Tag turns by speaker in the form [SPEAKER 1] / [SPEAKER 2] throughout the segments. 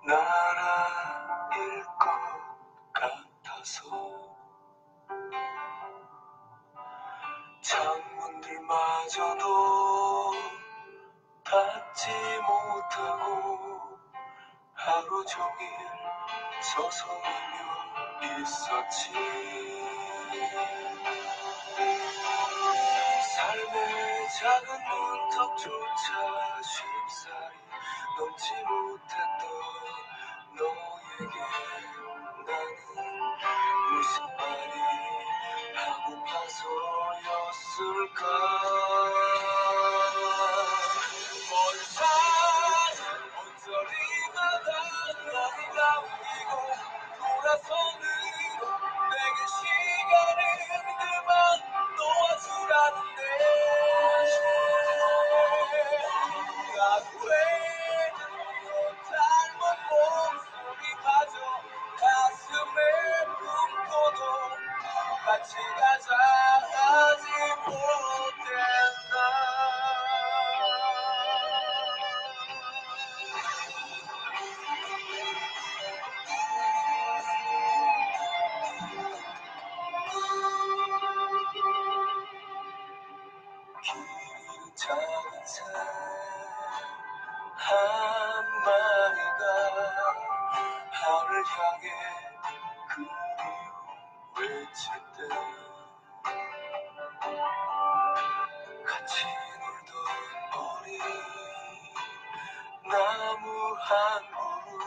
[SPEAKER 1] 나라일 것 같아서 창문들마저도 닫지 못하고 하루 종일 서성이며 있었지. 삶의 작은 문턱조차 쉽사리 넘지 못했던 너에게 나는 무슨 말이 하고파서였을까. 먼산 언저리마다 너를 남기고 돌아서는 내게 시간은 그만 놓아주라는데 난 왜 너 닮은 목소리마저 가슴에 품고도 같이 가자 하지 못했나. 긴 작은 새 한 마리가 하늘 향해 그리움 외칠 때 같이 놀던 어린 나무 한 그루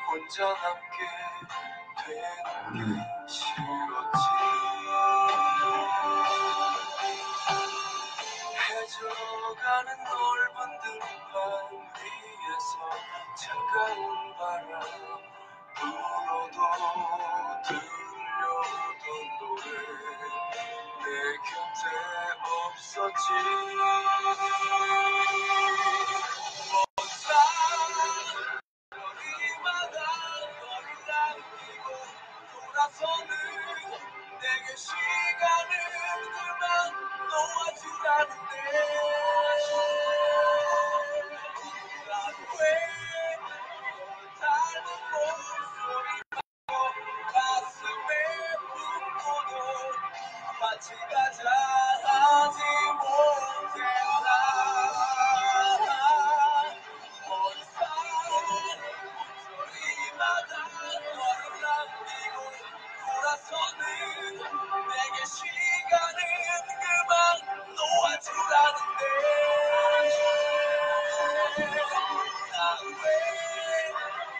[SPEAKER 1] 혼자 남게 되는 게 싫었지. 해져가는 넓은 들판 위에서 차가운 바람 불어도 들려오던 노래 내 곁에 없었지. 먼산 거리마다 너를 남기고 돌아서는 내게 시간은 그만 놓아주라는데 난 왜 널 닮은 목소리마저 가슴에 품고도 같이 가자 하지 못했나. 먼산 언저리마다 너를 남기고 돌아서는 내게 시간은 그만 놓아주라는데 난 왜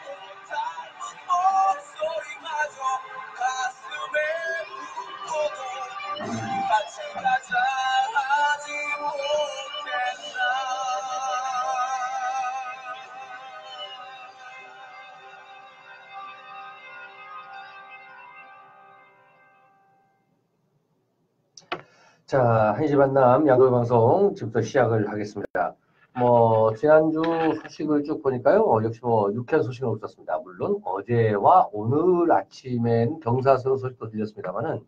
[SPEAKER 1] 너 닮은 목소리마저 가슴에 품고도 같이 가자 하지 못했나.
[SPEAKER 2] 자, 1시 만남 야구 방송 지금부터 시작을 하겠습니다. 지난주 소식을 쭉 보니까요, 역시 유쾌한 소식은 없었습니다. 물론 어제와 오늘 아침엔 경사스러운 소식도 들렸습니다만은,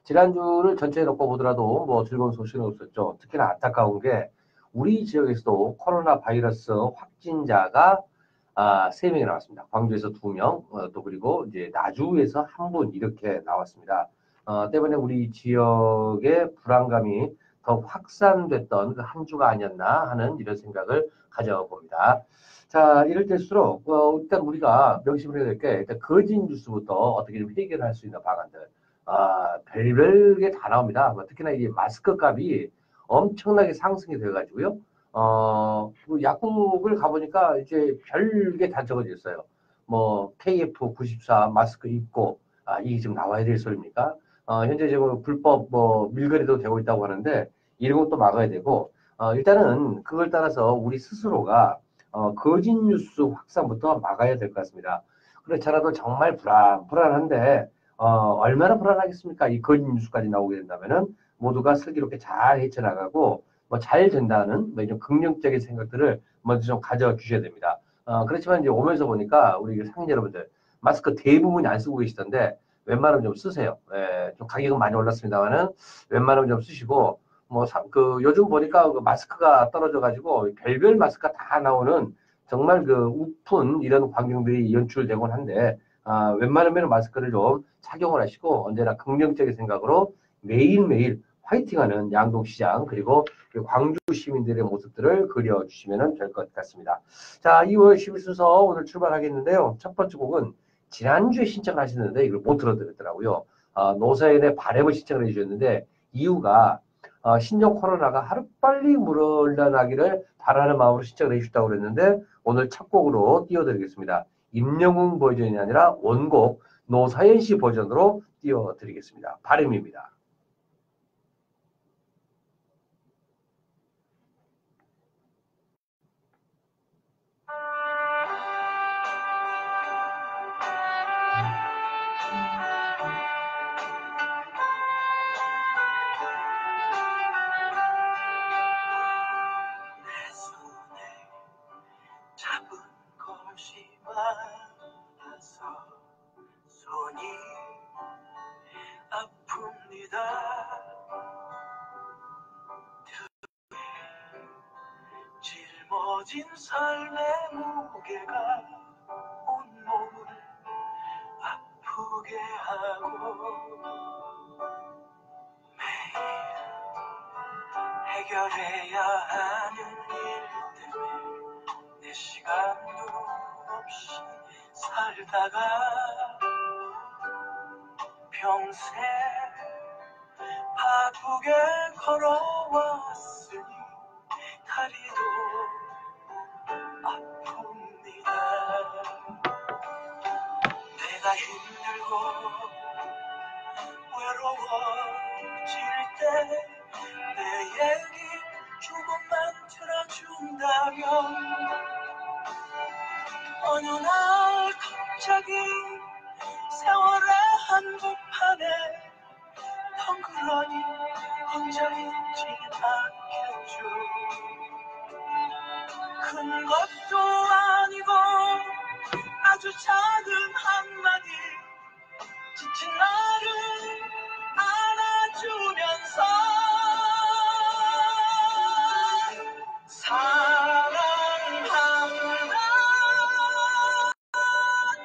[SPEAKER 2] 지난주를 전체에 놓고 보더라도 즐거운 소식은 없었죠. 특히나 안타까운 게, 우리 지역에서도 코로나 바이러스 확진자가 3명이 나왔습니다. 광주에서 2명, 또 그리고 이제 나주에서 1분 이렇게 나왔습니다. 때문에 우리 지역의 불안감이 더 확산됐던 그 한 주가 아니었나 하는 이런 생각을 가져봅니다. 자, 이럴 때일수록 일단 우리가 명심을 해야 될 게, 일단 거짓 뉴스부터 어떻게 좀 해결할 수 있는 방안들, 별별 게 다 나옵니다. 특히나 이 마스크 값이 엄청나게 상승이 돼가지고요. 그 약국을 가보니까 이제 별게 다 적어져 있어요. KF94 마스크 입고, 이게 지금 나와야 될 소리입니까? 현재 지금 불법 밀거래도 되고 있다고 하는데, 이런 것도 막아야 되고, 일단은 그걸 따라서 우리 스스로가 거짓 뉴스 확산부터 막아야 될 것 같습니다. 그렇잖아도 정말 불안한데, 얼마나 불안하겠습니까? 이 거짓 뉴스까지 나오게 된다면은 모두가 슬기롭게 잘 헤쳐나가고 잘 된다는 이런 긍정적인 생각들을 먼저 좀 가져주셔야 됩니다. 그렇지만 이제 오면서 보니까 우리 상인 여러분들 마스크 대부분이 안 쓰고 계시던데 웬만하면 좀 쓰세요. 좀 가격은 많이 올랐습니다만은 웬만하면 좀 쓰시고 요즘 보니까 그 마스크가 떨어져가지고 별별 마스크가 다 나오는 정말 그 우픈 이런 광경들이 연출되곤 한데 웬만하면 마스크를 좀 착용을 하시고 언제나 긍정적인 생각으로 매일매일 화이팅하는 양동시장 그리고 그 광주 시민들의 모습들을 그려주시면 될 것 같습니다. 자, 2월 10일 순서 오늘 출발하겠는데요. 첫 번째 곡은 지난주에 신청을 하셨는데 이걸 못 들어드렸더라고요. 노사연의 바램을 신청을 해주셨는데 이유가 신종 코로나가 하루빨리 물러나기를 바라는 마음으로 신청을 해주셨다고 그랬는데 오늘 첫 곡으로 띄워드리겠습니다. 임영웅 버전이 아니라 원곡 노사연 씨 버전으로 띄워드리겠습니다. 바램입니다.
[SPEAKER 1] 내 손에 잡은 것이 많아서 손이 아픕니다. 짊어진 삶의 무게가 온몸을 아프게 하고 매일 해결해야 하는 일 때문에 내 시간도 없이 살다가 평생 바쁘게 걸어왔으니 다리도 아픕니다. 내가 힘들고 외로워질 때 내 얘기 조금만 들어준다면 어느 날 갑자기 세월의 한복판에 덩그러니 혼자있진 않겠죠. 큰 것도 아니고 아주 작은 한마디 지친 나를 안아주면서 사랑한다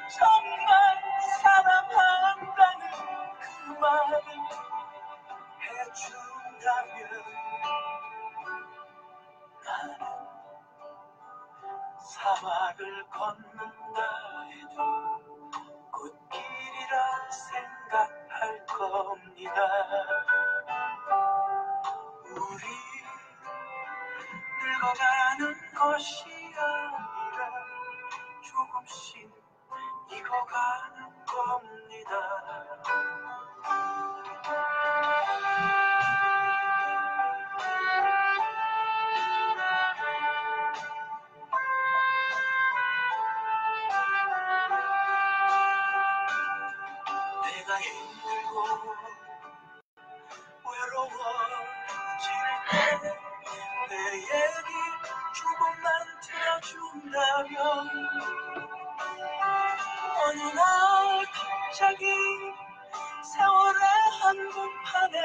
[SPEAKER 1] 정말 사랑한다는 그 말을 해준다면 나는 사막을 걷는다 해도 꽃길이라 생각할 겁니다. 우리 늙어가는 것이 아니라 조금씩 익어가는 겁니다. 내가 힘들고 외로워질 때 내 얘기 조금만 들어준다면 어느 날 갑자기 세월의 한복판에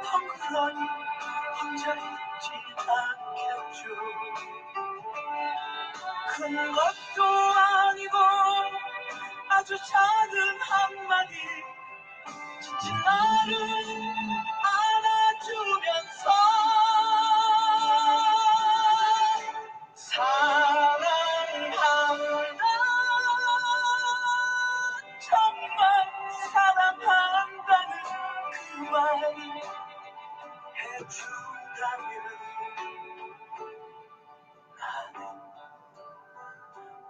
[SPEAKER 1] 덩그러니 혼자있진 않겠죠. 큰 것도 아니고 아주 작은 한마디 지친 나를 안아주면서 사랑한다 정말 사랑한다는 그 말을 해준다면 나는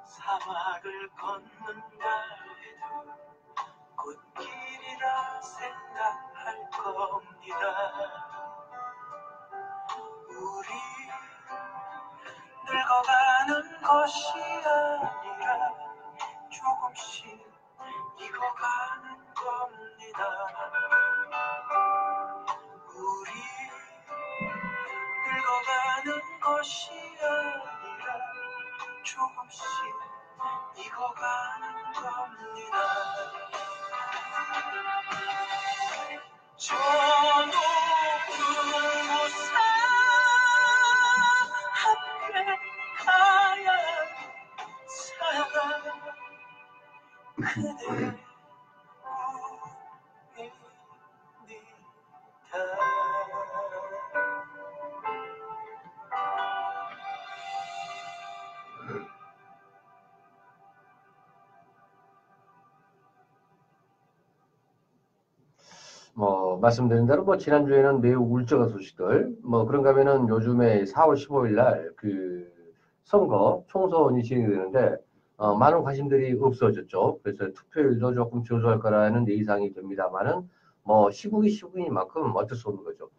[SPEAKER 1] 사막을 걷는다 해도 꽃길이라 생각할 겁니다. 우리 늙어가는 것이 아니라 조금씩 익어가는 겁니다. 우리 늙어가는 것이 아니라 조금씩 익어가는 겁니다. 저 높은 곳에 함께 가야 그대
[SPEAKER 2] 뭐 말씀드린 대로 뭐 지난주에는 매우 울적한 소식들 뭐 그런가 하면은 요즘에 4월 15일 날 그 선거 총선이 진행이 되는데 많은 관심들이 없어졌죠. 그래서 투표율도 조금 저조할 거라는 예상이 됩니다만은 뭐 시국이 시국이니만큼 어쩔 수 없는 거죠.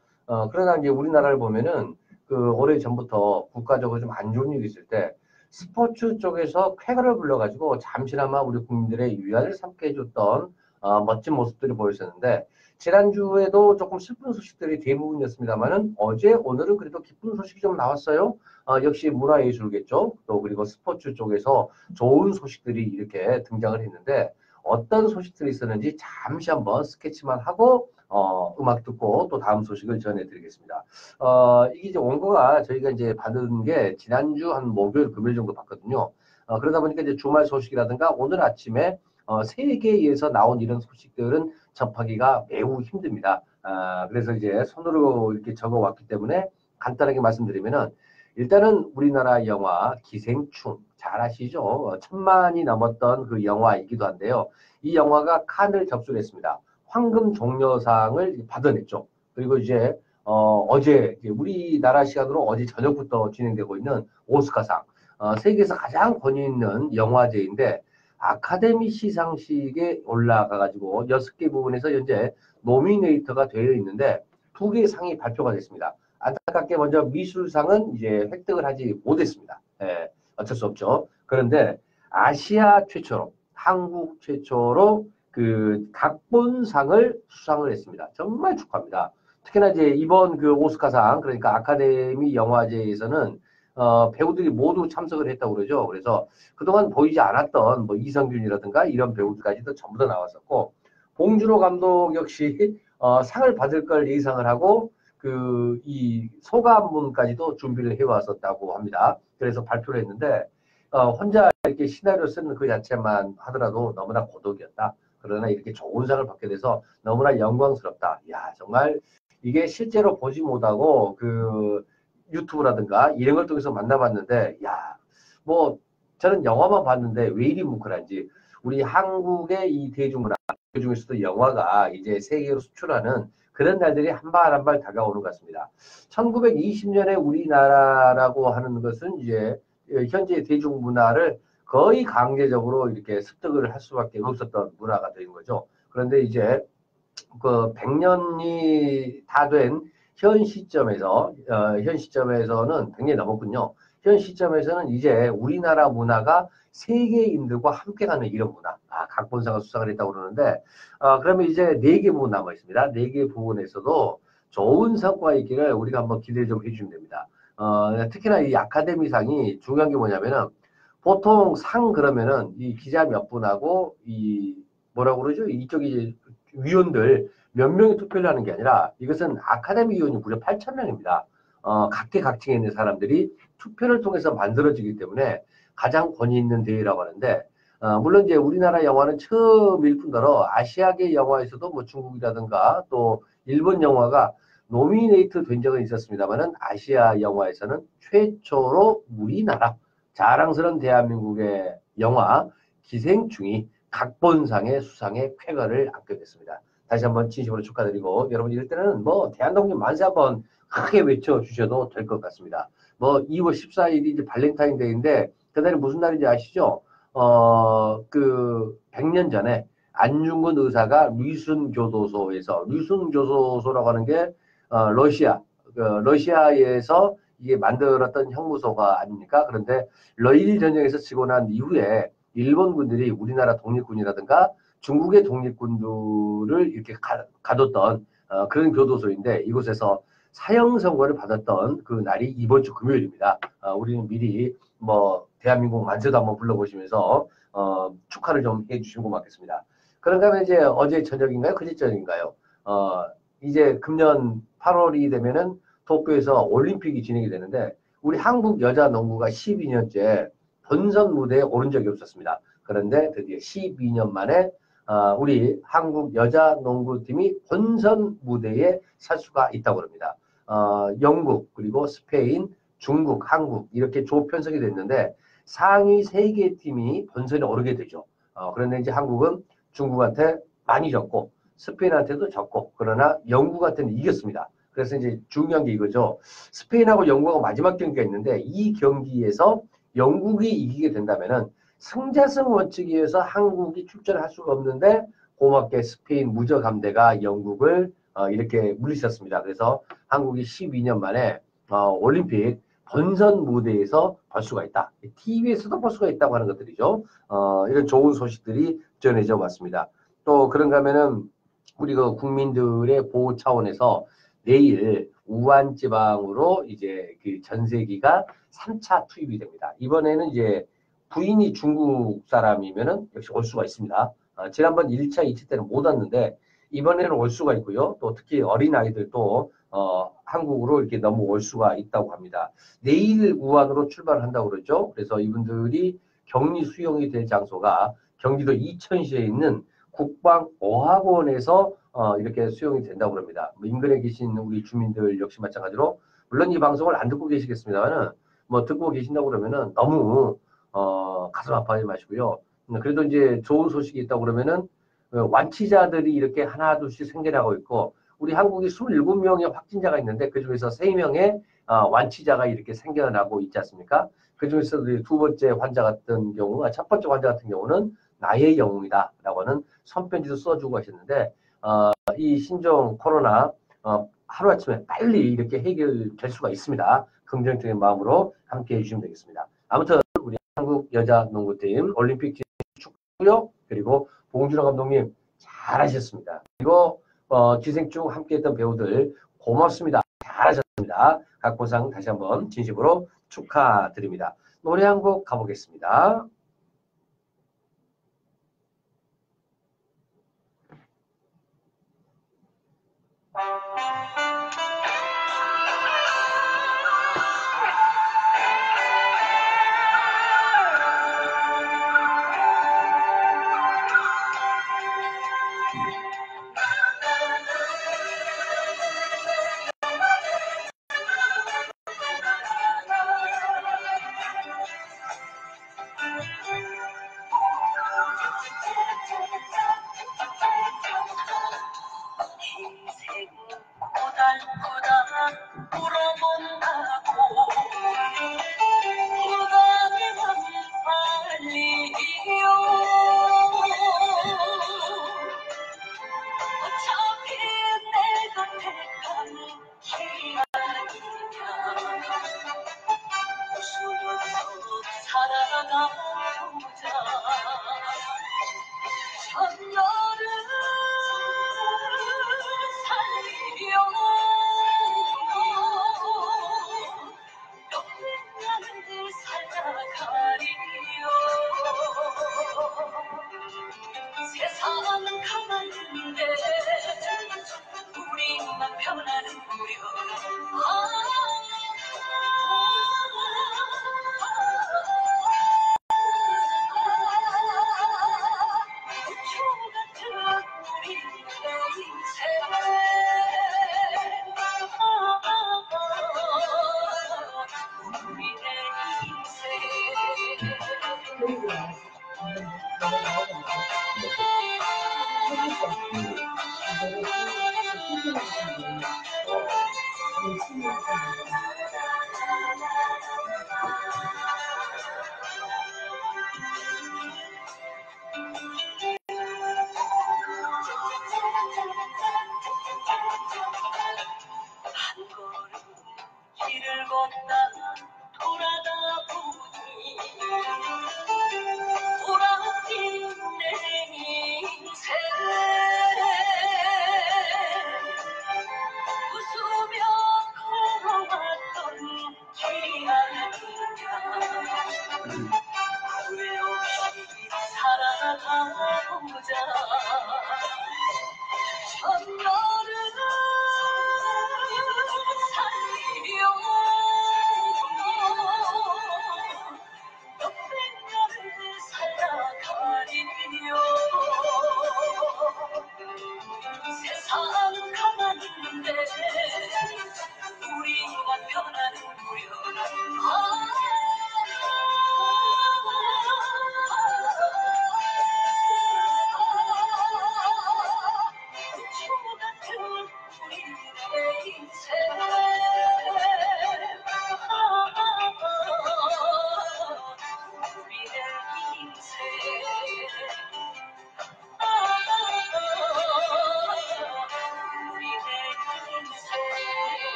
[SPEAKER 2] 그러나 이제 우리나라를 보면은 그 오래 전부터 국가적으로 좀 안 좋은 일이 있을 때 스포츠 쪽에서 쾌거를 불러가지고 잠시나마 우리 국민들의 위안을 삼게 해줬던 멋진 모습들이 보였었는데 지난주에도 조금 슬픈 소식들이 대부분이었습니다만은 어제, 오늘은 그래도 기쁜 소식이 좀 나왔어요. 역시 문화예술겠죠. 또 그리고 스포츠 쪽에서 좋은 소식들이 이렇게 등장을 했는데 어떤 소식들이 있었는지 잠시 한번 스케치만 하고 음악 듣고 또 다음 소식을 전해드리겠습니다. 이게 이제 원고가 저희가 이제 받은 게 지난주 한 목요일, 금요일 정도 봤거든요. 그러다 보니까 이제 주말 소식이라든가 오늘 아침에 세계에서 나온 이런 소식들은 접하기가 매우 힘듭니다. 그래서 이제 손으로 이렇게 적어 왔기 때문에 간단하게 말씀드리면은 일단은 우리나라 영화 기생충 잘 아시죠? 1000만이 넘었던 그 영화이기도 한데요. 이 영화가 칸을 접수를 했습니다. 황금 종려상을 받아냈죠. 그리고 이제 어제 우리나라 시간으로 어제 저녁부터 진행되고 있는 오스카상 세계에서 가장 권위 있는 영화제인데 아카데미 시상식에 올라가가지고 6개 부분에서 현재 노미네이터가 되어 있는데 2개의 상이 발표가 됐습니다. 안타깝게 먼저 미술상은 이제 획득을 하지 못했습니다. 예, 어쩔 수 없죠. 그런데 아시아 최초로, 한국 최초로 그 각본상을 수상을 했습니다. 정말 축하합니다. 특히나 이제 이번 그 오스카상, 그러니까 아카데미 영화제에서는 배우들이 모두 참석을 했다고 그러죠. 그래서 그동안 보이지 않았던 뭐 이성균이라든가 이런 배우들까지도 전부 다 나왔었고, 봉준호 감독 역시 상을 받을 걸 예상을 하고 그 이 소감문까지도 준비를 해왔었다고 합니다. 그래서 발표를 했는데 혼자 이렇게 시나리오 쓰는 그 자체만 하더라도 너무나 고독이었다. 그러나 이렇게 좋은 상을 받게 돼서 너무나 영광스럽다. 야 정말 이게 실제로 보지 못하고 그 유튜브라든가 이런 걸 통해서 만나봤는데 야 뭐 저는 영화만 봤는데 왜 이리 뭉클한지 우리 한국의 이 대중문화 그 중에서도 영화가 이제 세계로 수출하는 그런 날들이 한 발 한 발 다가오는 것 같습니다. 1920년에 우리나라라고 하는 것은 이제 현재 대중문화를 거의 강제적으로 이렇게 습득을 할 수밖에 없었던 문화가 된 거죠. 그런데 이제 그 100년이 다 된 현 시점에서 현 시점에서는 100년이 넘었군요. 현 시점에서는 이제 우리나라 문화가 세계인들과 함께 가는 이런 문화. 각본상을 수상을 했다고 그러는데 그러면 이제 4개 부분 남아 있습니다. 4개 부분에서도 좋은 성과가 있기를 우리가 한번 기대 좀 해주면 됩니다. 특히나 이 아카데미상이 중요한 게 뭐냐면은 보통 상 그러면은 이 기자 몇 분하고 이 뭐라고 그러죠? 이쪽이 위원들 몇 명이 투표를 하는 게 아니라 이것은 아카데미 위원이 무려 8,000명입니다. 각계각층에 있는 사람들이 투표를 통해서 만들어지기 때문에 가장 권위 있는 대회라고 하는데 물론 이제 우리나라 영화는 처음일 뿐더러 아시아계 영화에서도 뭐 중국이라든가 또 일본 영화가 노미네이트 된 적은 있었습니다만은 아시아 영화에서는 최초로 우리나라 자랑스러운 대한민국의 영화 기생충이 각본상의 수상의 쾌거를 안게 됐습니다. 다시 한번 진심으로 축하드리고 여러분 이럴 때는 뭐 대한독립 만세 한번 크게 외쳐주셔도 될 것 같습니다. 뭐 2월 14일이 이제 발렌타인데이인데 그날이 무슨 날인지 아시죠? 그 100년 전에 안중근 의사가 류순교도소에서 류순교도소라고 하는 게 러시아에서 이게 만들었던 형무소가 아닙니까? 그런데 러일 전쟁에서 지고 난 이후에 일본군들이 우리나라 독립군이라든가 중국의 독립군들을 이렇게 가뒀던 그런 교도소인데 이곳에서 사형 선고를 받았던 그 날이 이번 주 금요일입니다. 우리는 미리 뭐 대한민국 만세도 한번 불러보시면서 축하를 좀 해주시면 고맙겠습니다. 그런가 하면 이제 어제 저녁인가요? 그제 저녁인가요? 이제 금년 8월이 되면은 도쿄에서 올림픽이 진행이 되는데 우리 한국 여자 농구가 12년째 본선 무대에 오른 적이 없었습니다. 그런데 드디어 12년 만에 우리 한국 여자 농구팀이 본선 무대에 설 수가 있다고 합니다. 영국, 그리고 스페인, 중국, 한국 이렇게 조 편성이 됐는데 상위 3개 팀이 본선에 오르게 되죠. 그런데 이제 한국은 중국한테 많이 졌고 스페인한테도 졌고 그러나 영국한테는 이겼습니다. 그래서 이제 중요한 게 이거죠. 스페인하고 영국하고 마지막 경기가 있는데 이 경기에서 영국이 이기게 된다면은 승자승 원칙에 의해서 한국이 출전할 수가 없는데 고맙게 스페인 무적함대가 영국을 이렇게 물리쳤습니다. 그래서 한국이 12년 만에 올림픽 본선 무대에서 볼 수가 있다. TV에서도 볼 수가 있다고 하는 것들이죠. 이런 좋은 소식들이 전해져 왔습니다. 또 그런가 하면은 우리 그 국민들의 보호 차원에서 내일 우한 지방으로 이제 그 전세기가 3차 투입이 됩니다. 이번에는 이제 부인이 중국 사람이면은 역시 올 수가 있습니다. 지난번 1차, 2차 때는 못 왔는데 이번에는 올 수가 있고요. 또 특히 어린 아이들도 한국으로 이렇게 넘어올 수가 있다고 합니다. 내일 우한으로 출발한다고 그러죠. 그래서 이분들이 격리 수용이 될 장소가 경기도 이천시에 있는 국방어학원에서 이렇게 수용이 된다고 합니다. 인근에 계신 우리 주민들 역시 마찬가지로 물론 이 방송을 안 듣고 계시겠습니다만은 뭐 듣고 계신다고 그러면은 너무 가슴 아파하지 마시고요. 그래도 이제 좋은 소식이 있다고 그러면은 완치자들이 이렇게 하나 둘씩 생겨나고 있고 우리 한국이 27명의 확진자가 있는데 그중에서 3명의 완치자가 이렇게 생겨나고 있지 않습니까? 그중에서도 두 번째 환자 같은 경우, 첫 번째 환자 같은 경우는 나의 영웅이다라고 하는 손편지도 써주고 하셨는데 이 신종 코로나 하루아침에 빨리 이렇게 해결될 수가 있습니다. 긍정적인 마음으로 함께 해주시면 되겠습니다. 아무튼 우리 한국 여자 농구팀 올림픽 축구요 그리고 봉준호 감독님 잘하셨습니다. 그리고 기생충 함께했던 배우들 고맙습니다. 잘하셨습니다. 각 보상 다시 한번 진심으로 축하드립니다. 노래 한 곡 가보겠습니다.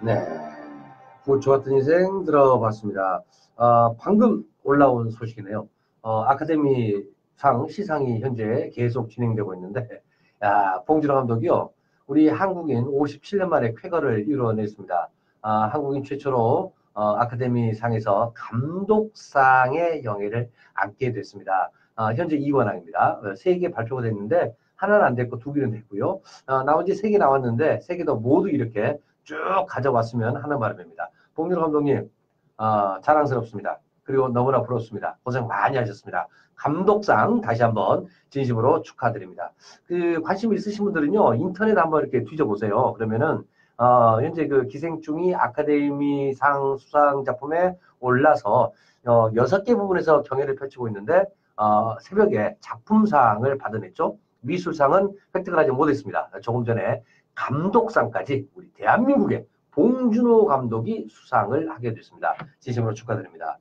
[SPEAKER 2] 네. 고초 같은 인생 들어봤습니다. 방금 올라온 소식이네요. 아카데미 상 시상이 현재 계속 진행되고 있는데, 야, 봉준호 감독이요. 우리 한국인 57년 만에 쾌거를 이루어냈습니다. 한국인 최초로 아카데미 상에서 감독상의 영예를 안게 됐습니다. 현재 2관왕입니다. 3개 발표가 됐는데, 하나는 안 됐고 2개는 됐고요. 나머지 3개 나왔는데, 3개도 모두 이렇게 쭉 가져왔으면 하는 바람입니다. 봉준호 감독님, 자랑스럽습니다. 그리고 너무나 부럽습니다. 고생 많이 하셨습니다. 감독상 다시 한번 진심으로 축하드립니다. 관심 있으신 분들은요, 인터넷 한번 이렇게 뒤져보세요. 그러면은, 현재 그 기생충이 아카데미상 수상 작품에 올라서, 6개 부분에서 경연을 펼치고 있는데, 새벽에 작품상을 받아냈죠. 미술상은 획득을 하지 못했습니다. 조금 전에 감독상까지 우리 대한민국의 봉준호 감독이 수상을 하게 됐습니다. 진심으로 축하드립니다.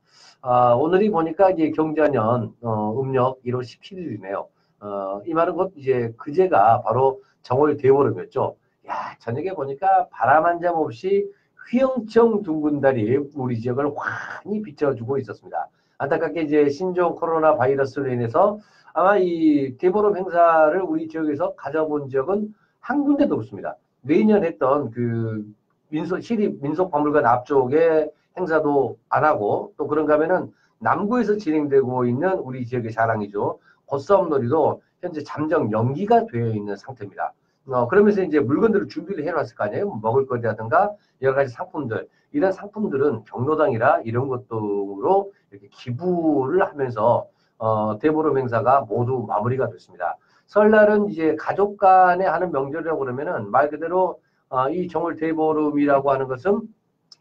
[SPEAKER 2] 오늘이 보니까 이제 경자년 음력 1월 17일이네요. 이 말은 곧 이제 그제가 바로 정월 대보름이었죠. 야, 저녁에 보니까 바람 한 점 없이 휘영청 둥근 달이 우리 지역을 환히 비춰주고 있었습니다. 안타깝게 이제 신종 코로나 바이러스로 인해서 아마 이 대보름 행사를 우리 지역에서 가져본 적은 한 군데도 없습니다. 매년 했던 그 시립민속박물관 앞쪽에 행사도 안 하고 또 그런가 하면은 남구에서 진행되고 있는 우리 지역의 자랑이죠. 걷싸움놀이도 현재 잠정 연기가 되어 있는 상태입니다. 그러면서 이제 물건들을 준비를 해놨을 거 아니에요. 먹을 거라든가 여러 가지 상품들. 이런 상품들은 경로당이라 이런 것들로 이렇게 기부를 하면서 대보름 행사가 모두 마무리가 됐습니다. 설날은 이제 가족 간에 하는 명절이라고 그러면은 말 그대로 이 정월 대보름이라고 하는 것은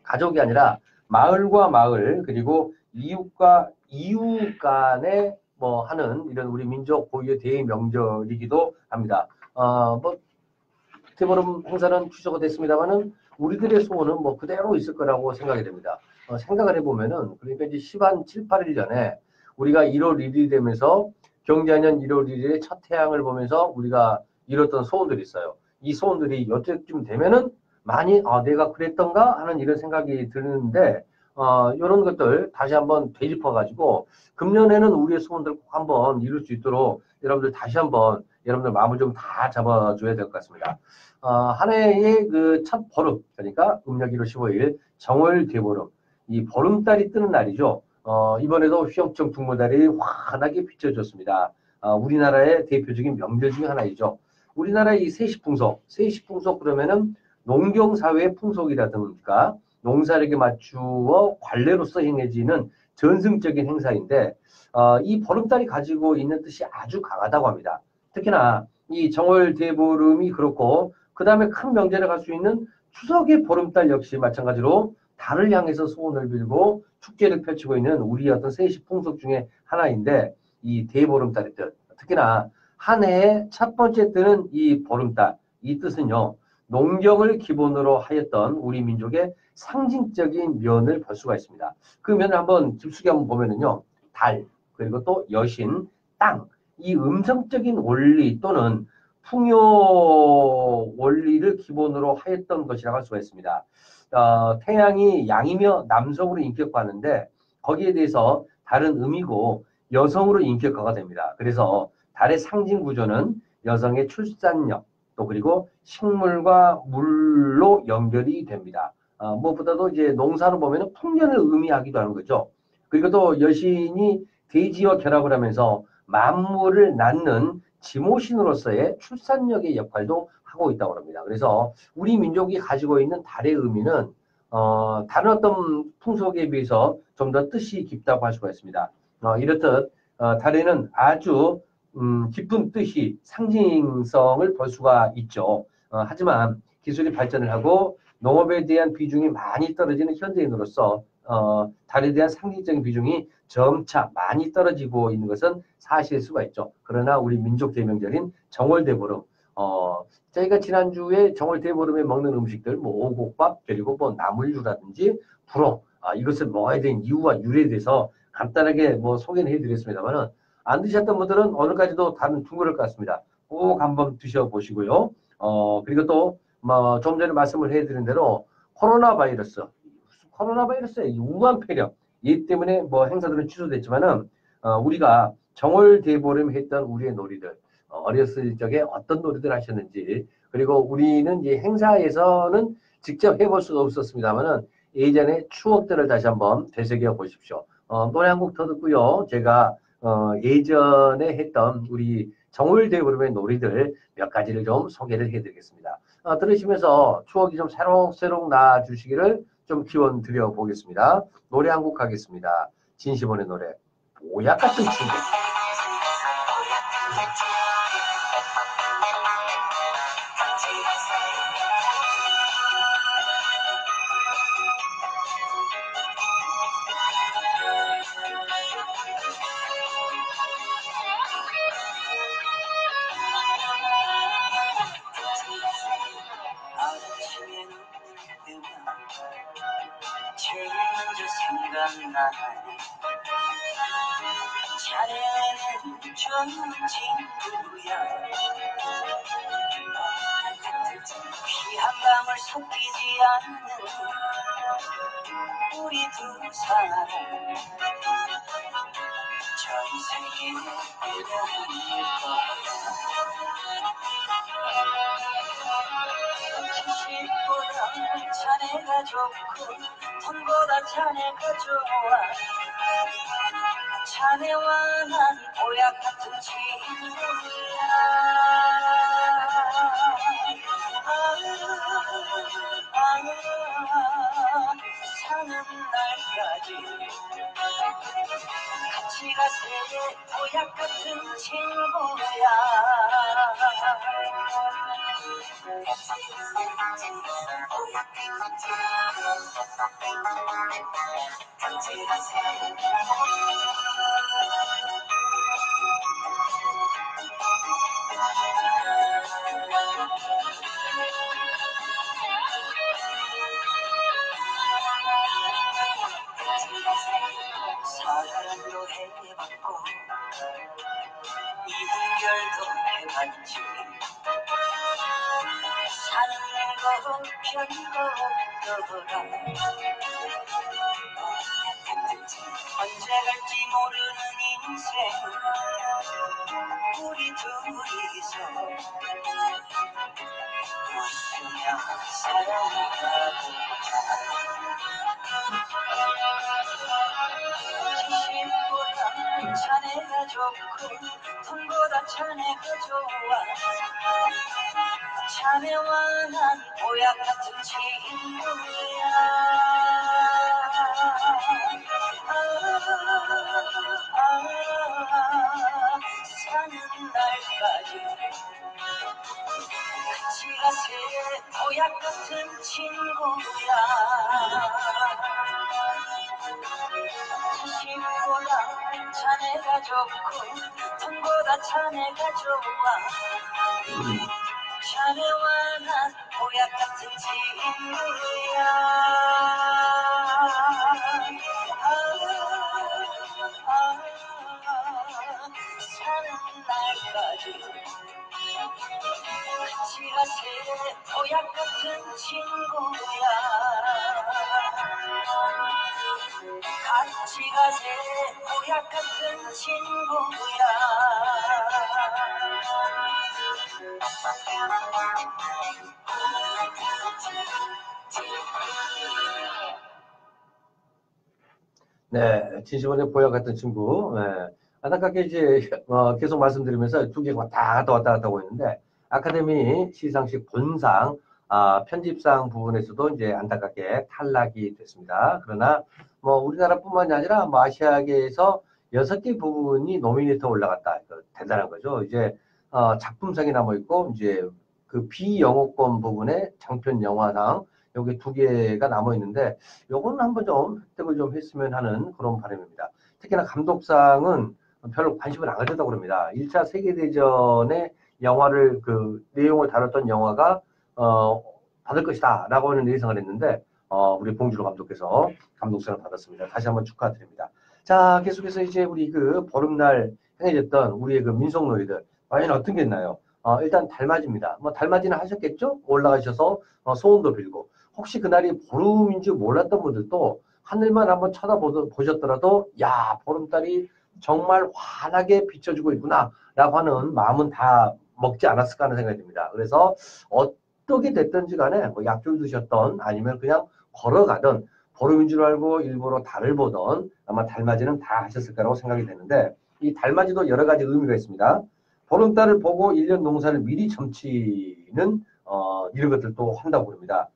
[SPEAKER 2] 가족이 아니라 마을과 마을 그리고 이웃과 이웃 간에 뭐 하는 이런 우리 민족 고유의 대명절이기도 합니다. 뭐 대보름 행사는 취소가 됐습니다만은 우리들의 소원은 뭐 그대로 있을 거라고 생각이 됩니다. 생각을 해보면은 그러니까 이제 7, 8일 전에 우리가 1월 1일이 되면서 경자년 1월 1일에 첫 태양을 보면서 우리가 이뤘던 소원들이 있어요. 이 소원들이 여태쯤 되면은 많이 내가 그랬던가 하는 이런 생각이 드는데 이런 것들 다시 한번 되짚어가지고 금년에는 우리의 소원들 꼭 한번 이룰 수 있도록 여러분들 다시 한번 여러분들 마음을 좀 다 잡아줘야 될 것 같습니다. 한 해의 그 첫 보름, 그러니까 음력 1월 15일 정월 대보름, 이 보름달이 뜨는 날이죠. 이번에도 휘영청 둥무달이 환하게 비춰졌습니다. 우리나라의 대표적인 명절 중에 하나이죠. 우리나라의 이 세시풍속 그러면은 농경사회의 풍속이라든가 농사력에 맞추어 관례로서 행해지는 전승적인 행사인데 이 보름달이 가지고 있는 뜻이 아주 강하다고 합니다. 특히나 이 정월 대보름이 그렇고 그 다음에 큰 명절에 갈 수 있는 추석의 보름달 역시 마찬가지로 달을 향해서 소원을 빌고 축제를 펼치고 있는 우리 어떤 세시 풍속 중에 하나인데 이 대보름달의 뜻 특히나 한 해의 첫 번째 뜨는 이 보름달 이 뜻은요 농경을 기본으로 하였던 우리 민족의 상징적인 면을 볼 수가 있습니다. 그 면을 한번 깊숙이 한번 보면은요 달 그리고 또 여신 땅 이 음성적인 원리 또는 풍요 원리를 기본으로 하였던 것이라고 할 수가 있습니다. 태양이 양이며 남성으로 인격화하는데 거기에 대해서 다른 의미고 여성으로 인격화가 됩니다. 그래서 달의 상징 구조는 여성의 출산력 또 그리고 식물과 물로 연결이 됩니다. 무엇보다도 이제 농사로 보면 풍년을 의미하기도 하는 거죠. 그리고 또 여신이 대지와 결합을 하면서 만물을 낳는 지모신으로서의 출산력의 역할도 하고 있다고 합니다. 그래서 우리 민족이 가지고 있는 달의 의미는 다른 어떤 풍속에 비해서 좀 더 뜻이 깊다고 할 수가 있습니다. 이렇듯 달에는 아주 깊은 뜻이 상징성을 볼 수가 있죠. 하지만 기술이 발전을 하고 농업에 대한 비중이 많이 떨어지는 현대인으로서 달에 대한 상징적인 비중이 점차 많이 떨어지고 있는 것은 사실일 수가 있죠. 그러나 우리 민족 대명절인 정월대보름, 저희가 지난주에 정월대보름에 먹는 음식들, 뭐 오곡밥, 그리고 뭐 나물류라든지 불어, 이것을 먹어야 되는 이유와 유래에 대해서 간단하게 뭐 소개는 해드렸습니다만은 안 드셨던 분들은 오늘까지도 다른 둥그럴 것 같습니다. 꼭 한번 드셔보시고요. 그리고 또, 좀 전에 말씀을 해드린 대로 코로나 바이러스, 코로나 바이러스의 우한 폐렴, 이 때문에 뭐 행사들은 취소됐지만은 우리가 정월대보름 했던 우리의 놀이들, 어렸을 적에 어떤 놀이들 하셨는지, 그리고 우리는 이 행사에서는 직접 해볼 수가 없었습니다만은 예전의 추억들을 다시 한번 되새겨 보십시오. 노래 한 곡 더 듣고요. 제가 예전에 했던 우리 정월대보름의 놀이들 몇 가지를 좀 소개를 해드리겠습니다. 들으시면서 추억이 좀 새록새록 나주시기를 좀 기원 드려 보겠습니다. 노래 한 곡 하겠습니다. 진시몬의 노래, 보약 같은 친구.
[SPEAKER 1] 아침에 눈을 뜨면 제일 먼저 생각나는 자네는 좋은 친구야. 피한 방울 섞이지 않는 우리 두 사람, 전생에 우연일 거야. 지식보다 자네가 좋고 돈보다 자네가 좋아. 자네와 난 보약 같은 친구야. 사는 날까지 같이 가세, 보약 같은 친구야. 같이 가세. 사랑도 해봤고 이별도 해봤지. 사는 거 별거 없더라. 언제 갈지 모르는 인생 우리 둘이서 웃으며 살아가보자. 지식보다 자네가 좋고 돈보다 자네가 좋아. 자네와 난 보약 같은 친구야. 사는 날까지 같이 가세, 보약 같은 친구야. 지식보다 자네가 좋고 돈보다 자네가 좋아. 자네와 난 보약 같은 친구야. 사는 날까지 같이 가세, 보약 같은 친구야. 같이 가세, 보약 같은 친구야.
[SPEAKER 2] 네, 진시몬의 보약 같은 친구. 네. 안타깝게 이제 계속 말씀드리면서 두 개가 왔다 갔다 하고 있는데 아카데미 시상식 본상 편집상 부분에서도 이제 안타깝게 탈락이 됐습니다. 그러나 뭐 우리나라뿐만이 아니라 뭐 아시아계에서 6개 부분이 노미네이트 올라갔다. 대단한 거죠. 이제 작품상이 남아 있고 이제 그 비영어권 부분에 장편 영화상 여기 2개가 남아 있는데 요거는 한번 좀 획득을 좀 했으면 하는 그런 바람입니다. 특히나 감독상은 별로 관심을 안 가졌다고 그럽니다. 1차 세계대전의 영화를 그 내용을 다뤘던 영화가 받을 것이다 라고 하는 예상을 했는데 우리 봉준호 감독께서 감독상을 받았습니다. 다시 한번 축하드립니다. 자, 계속해서 이제 우리 그 보름날 행해졌던 우리의 그 민속놀이들 과연 어떤 게 있나요? 일단 달맞이입니다. 뭐 달맞이는 하셨겠죠? 올라가셔서 소원도 빌고 혹시 그날이 보름인 줄 몰랐던 분들도 하늘만 한번 쳐다보셨더라도 야, 보름달이 정말 환하게 비춰주고 있구나 라고 하는 마음은 다 먹지 않았을까 하는 생각이 듭니다. 그래서 어떻게 됐든지 간에 뭐 약줄 드셨던 아니면 그냥 걸어가던 보름인 줄 알고 일부러 달을 보던 아마 달맞이는 다 하셨을 거라고 생각이 되는데 이 달맞이도 여러 가지 의미가 있습니다. 보름달을 보고 1년 농사를 미리 점치는 이런 것들도 한다고 합니다.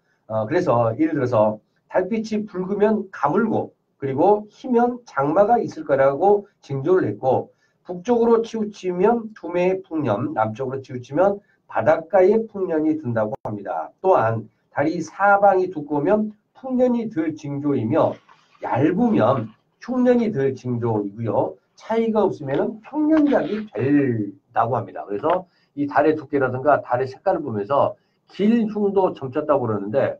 [SPEAKER 2] 그래서 예를 들어서 달빛이 붉으면 가물고 그리고 희면 장마가 있을 거라고 징조를 했고 북쪽으로 치우치면 두매의 풍년, 남쪽으로 치우치면 바닷가의 풍년이 든다고 합니다. 또한 달이 사방이 두꺼우면 풍년이 들 징조이며 얇으면 흉년이 들 징조이고요. 차이가 없으면 평년작이 된다고 합니다. 그래서 이 달의 두께라든가 달의 색깔을 보면서 길 흉도 점쳤다고 그러는데